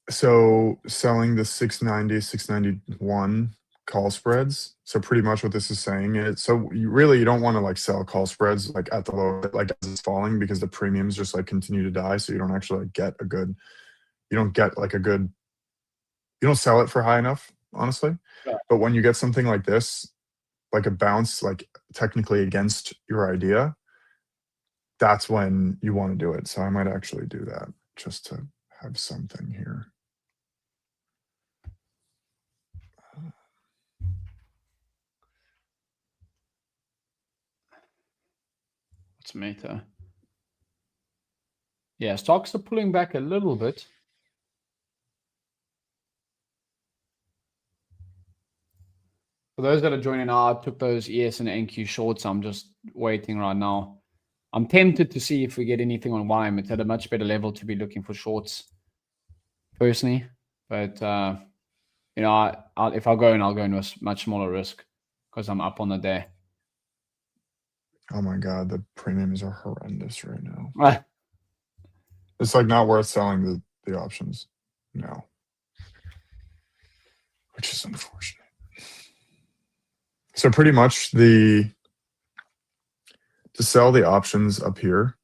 So selling the 690, 691 call spreads. So pretty much what this is saying is, so you don't want to like sell call spreads like at the low, like as it's falling, because the premiums just like continue to die. So you don't actually like get a good, you don't get like a good, you don't sell it for high enough, honestly. Yeah. But when you get something like this, like a bounce, like technically against your idea, that's when you want to do it. So I might actually do that just to have something here. What's meta? Yeah, stocks are pulling back a little bit. For those that are joining now, I took those ES and NQ shorts. I'm just waiting right now. I'm tempted to see if we get anything on YM. It's at a much better level to be looking for shorts, personally. But you know, if I go in, I'll go in with much smaller risk because I'm up on the day. Oh my God, the premiums are horrendous right now. It's like not worth selling the options now, which is unfortunate. So pretty much to sell the options up here,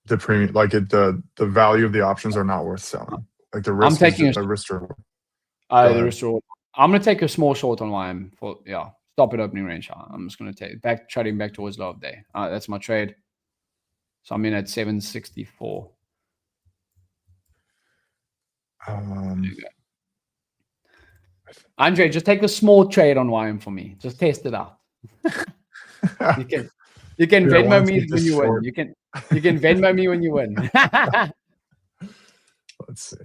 the premium, like the value of the options are not worth selling. Like the risk is just a risk reward. The risk reward. I'm gonna take a small short on YM for stop at opening range. I'm just gonna take trading back towards low of day. That's my trade. So I'm in at 764. Andre, just take a small trade on YM for me. Just test it out. you can Venmo me when you win. You can Venmo me when you win. Let's see.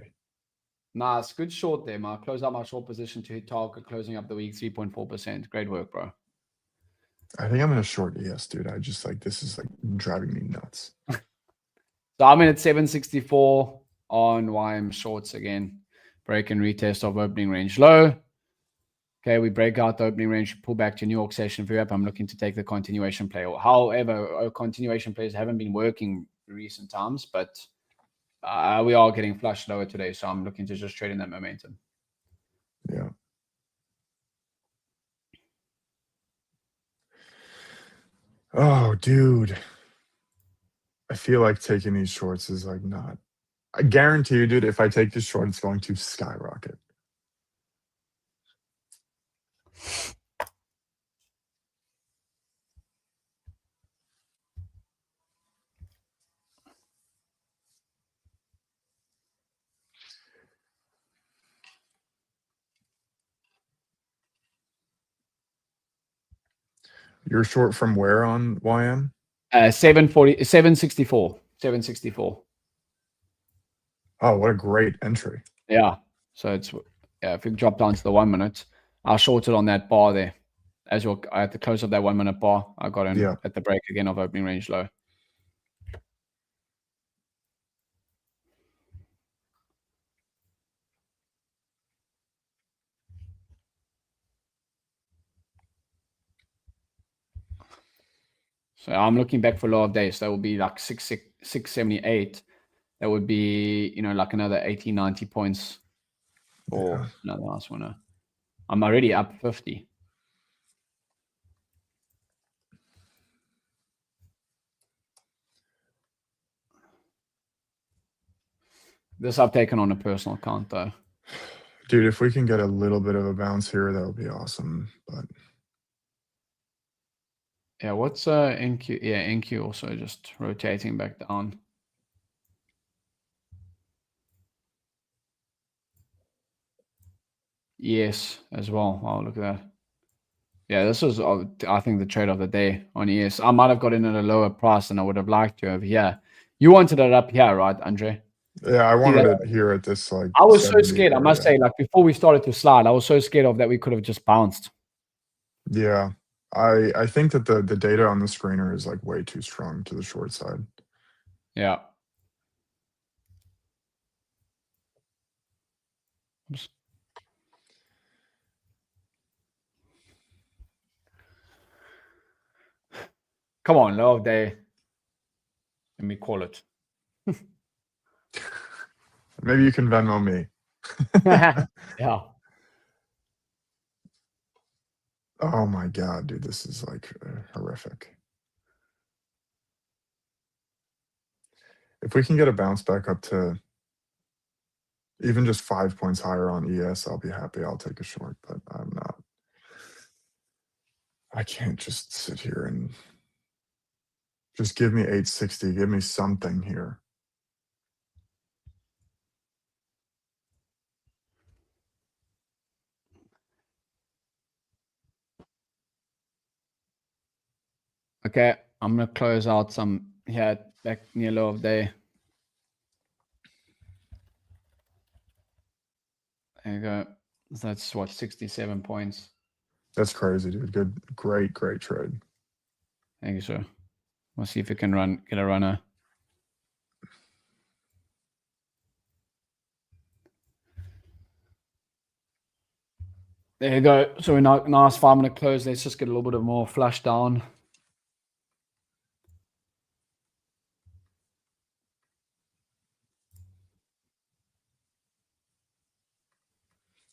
Nice, good short there, Mark. Close out my short position to hit target, closing up the week 3.4%. Great work, bro. I think I'm in a short ES, dude. I just like, this is like driving me nuts. So I'm in at 764 on YM shorts again. Break and retest of opening range low. Okay, we break out the opening range, pull back to New York session view up. I'm looking to take the continuation play. However, our continuation plays haven't been working recent times, but we are getting flushed lower today. So I'm looking to just trade in that momentum. Yeah. Oh, dude. I feel like taking these shorts is like not. I guarantee you, dude, if I take this short, it's going to skyrocket. You're short from where on YM? 764. 764. Oh, what a great entry. Yeah. So it's if we drop down to the 1 minute, I shorted on that bar there. As you're at the close of that 1 minute bar, I got in at the break again of opening range low. So I'm looking back for low of days. That would be like 678. That would be, like another 80, 90 points for another nice winner. I'm already up 50. This I've taken on a personal account though. Dude, if we can get a little bit of a bounce here, that would be awesome. But yeah, what's NQ? Yeah, NQ also just rotating back down. Yes, as well. Wow, look at that. Yeah, this was, I think, the trade of the day on ES. I might have got in at a lower price than I would have liked to over here. You wanted it up here, right, Andre? Yeah, I wanted it here at this, like, I was so scared. I must say, like, before we started to slide, I was so scared of that we could have just bounced. Yeah. I think that the data on the screener is like way too strong to the short side. Yeah. Oops. Come on, low of day. Let me call it. Maybe you can Venmo me. Yeah. Oh my god, dude, this is like horrific. If we can get a bounce back up to even just 5 points higher on ES, I'll be happy. I'll take a short, but I'm not. I can't just sit here and just give me 860. Give me something here. Okay, I'm gonna close out some here back near low of day. There you go. So that's what, 67 points. That's crazy, dude. Good, great trade. Thank you, sir. We'll see if we can get a runner. There you go. So we're not nice 5-minute close. Let's just get a little bit of more flush down.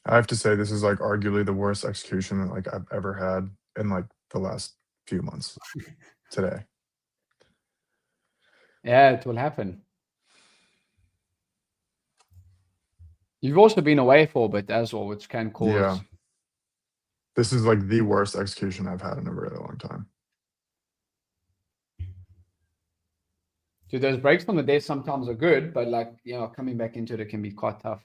I have to say this is like arguably the worst execution that like I've ever had in like the last few months today. Yeah, it will happen. You've also been away for a bit as well, which can cause. Yeah. This is like the worst execution I've had in a really long time. Dude, those breaks from the day sometimes are good, but like, you know, coming back into it can be quite tough.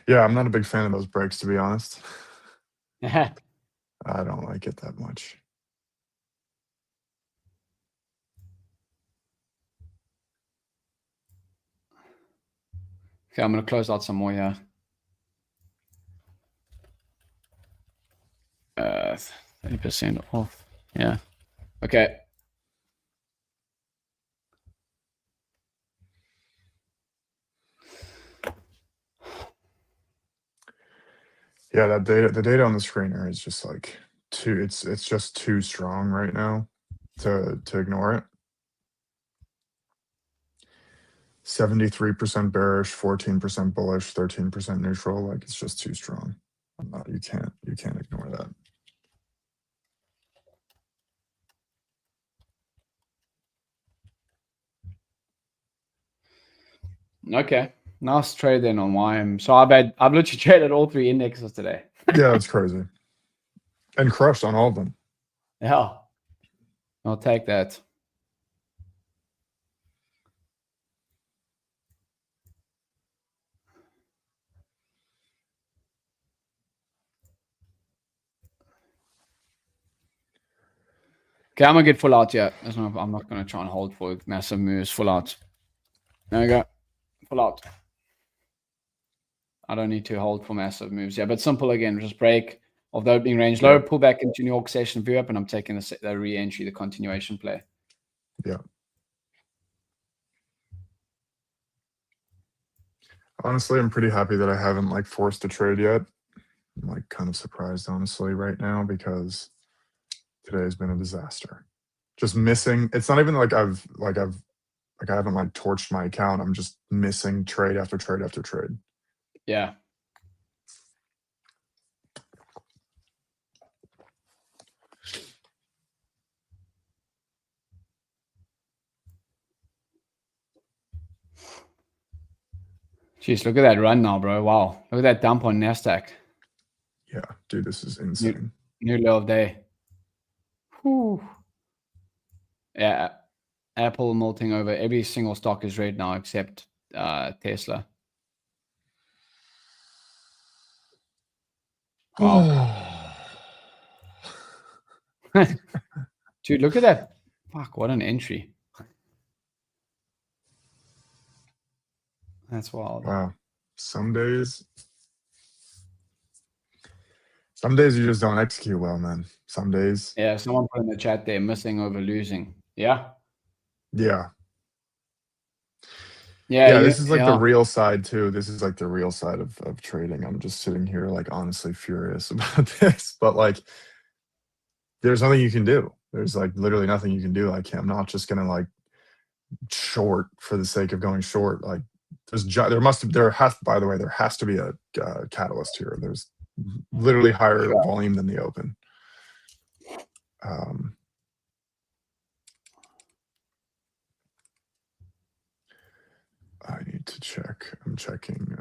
Yeah, I'm not a big fan of those breaks, to be honest. Yeah. I don't like it that much. Okay, I'm going to close out some more here. 30% off. Yeah. Okay. Yeah, the data on the screener is just like it's just too strong right now to ignore it. 73% bearish, 14% bullish, 13% neutral. Like it's just too strong. You can't ignore that. Okay. Nice trade then on YM. So I've literally traded all 3 indexes today. Yeah, that's crazy. And crushed on all of them. Yeah. I'll take that. Okay, I'm gonna get full out yet. I'm not gonna try and hold for massive moves. Full out. There we go. Full out. I don't need to hold for massive moves. Yeah, but simple again. Just break of the opening range low, pull back into New York session view up, and I'm taking the re-entry, the continuation play. Yeah. Honestly, I'm pretty happy that I haven't like forced a trade yet. I'm like kind of surprised, honestly, right now because today's been a disaster. Just missing. It's not even like I haven't like torched my account. I'm just missing trade after trade after trade. Yeah. Jeez, look at that run now, bro. Wow. Look at that dump on NASDAQ. Yeah, dude, this is insane. New low of day. Whew. Yeah. Apple melting over. Every single stock is red now except Tesla. Wow. Dude, look at that. Fuck, what an entry. That's wild. Wow. Some days you just don't execute well, man. Some days. Yeah, someone put in the chat there, missing over losing. Yeah. Yeah. Yeah, This is like the real side too. This is like the real side of trading. I'm just sitting here like honestly furious about this, but like there's nothing you can do. There's like literally nothing you can do. I'm not just gonna like short for the sake of going short. Like there has to be a catalyst here. There's literally higher volume than the open. I need to check. I'm checking.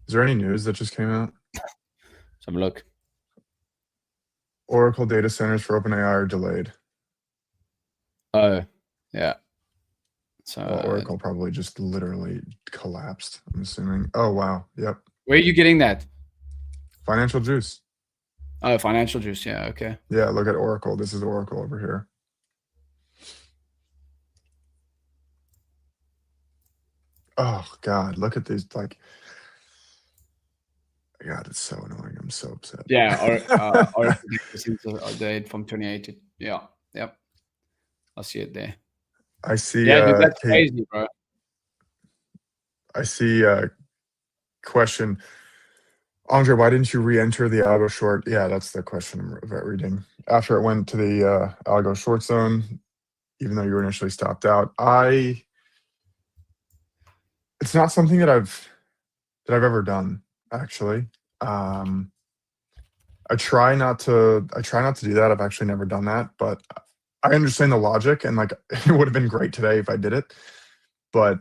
Is there any news that just came out? Let's have a look. Oracle data centers for OpenAI are delayed. Oh, yeah. So Oracle probably just literally collapsed, I'm assuming. Oh, wow. Yep. Where are you getting that? Financial Juice. Oh, Financial Juice. Yeah, okay. Yeah, look at Oracle. This is Oracle over here. Oh, God. Look at these. Like, God, it's so annoying. I'm so upset. Yeah, Oracle date from 2018. Yeah, yep. I see it there. I see. Yeah, dude, that's crazy, bro. I see a question. Andre, why didn't you re-enter the algo short? Yeah, that's the question I'm reading. After it went to the algo short zone, even though you were initially stopped out, it's not something that I've ever done, actually. I try not to do that. I've actually never done that, but I understand the logic, and like it would have been great today if I did it. But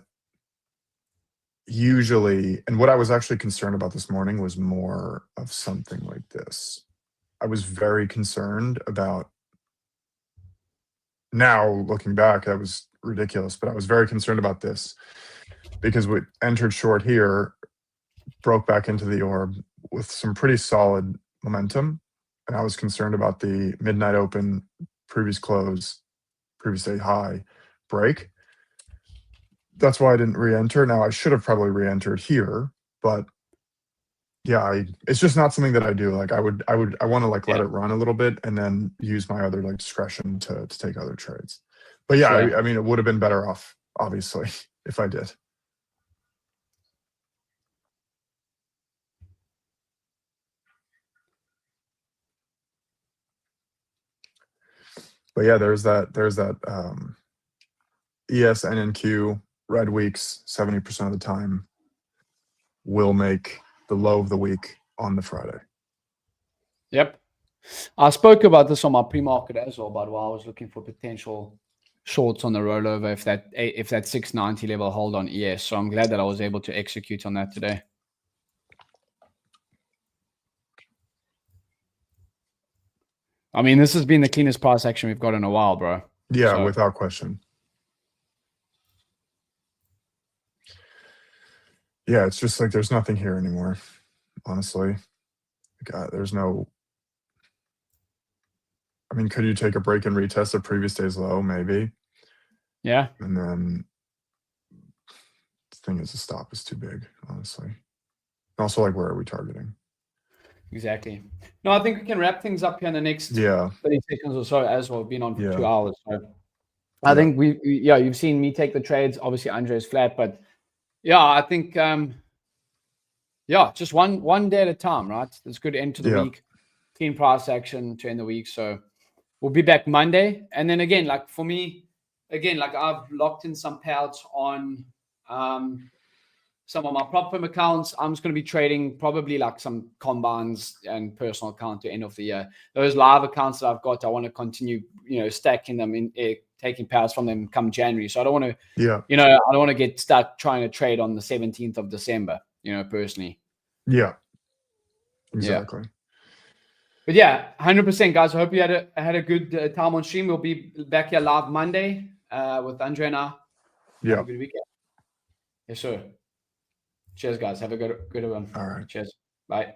usually, and what I was actually concerned about this morning was more of something like this. I was very concerned about, now looking back, that was ridiculous, but I was very concerned about this because we entered short here, broke back into the orb with some pretty solid momentum. And I was concerned about the midnight open, previous close, previous day high break. That's why I didn't re-enter. Now I should have probably re-entered here, but yeah, it's just not something that I do. Like I want to like let it run a little bit and then use my other like discretion to take other trades. But yeah, I mean, it would have been better off, obviously, if I did. But yeah, there's that ESNNQ red weeks 70% of the time will make the low of the week on the Friday. Yep. I spoke about this on my pre-market as well, about why I was looking for potential shorts on the rollover if that 690 level hold on ES. So I'm glad that I was able to execute on that today. I mean, this has been the cleanest price action we've got in a while, bro. Yeah, without question. Yeah, it's just like there's nothing here anymore, honestly. God, there's no. I mean, could you take a break and retest the previous day's low? Maybe. Yeah. And then the thing is, the stop is too big, honestly. Also, like, where are we targeting? Exactly. No, I think we can wrap things up here in the next 30 seconds or so as well. We've been on for 2 hours. So I think you've seen me take the trades. Obviously, Andre's flat, but yeah, I think just one day at a time, right? It's good to end to the week. Clean price action to end the week. So we'll be back Monday. And then again, like for me, like I've locked in some payouts on some of my prop firm accounts. I'm just going to be trading probably like some combines and personal account to end of the year. Those live accounts that I've got, I want to continue, stacking them in, taking payouts from them come January. So I don't want to, I don't want to get stuck trying to trade on the 17th of December, personally. Yeah, exactly. Yeah. But yeah, 100%, guys. I hope you had a good time on stream. We'll be back here live Monday with André and I. Have a good weekend. Yes, sir. Cheers, guys. Have a good one. All right. Cheers. Bye.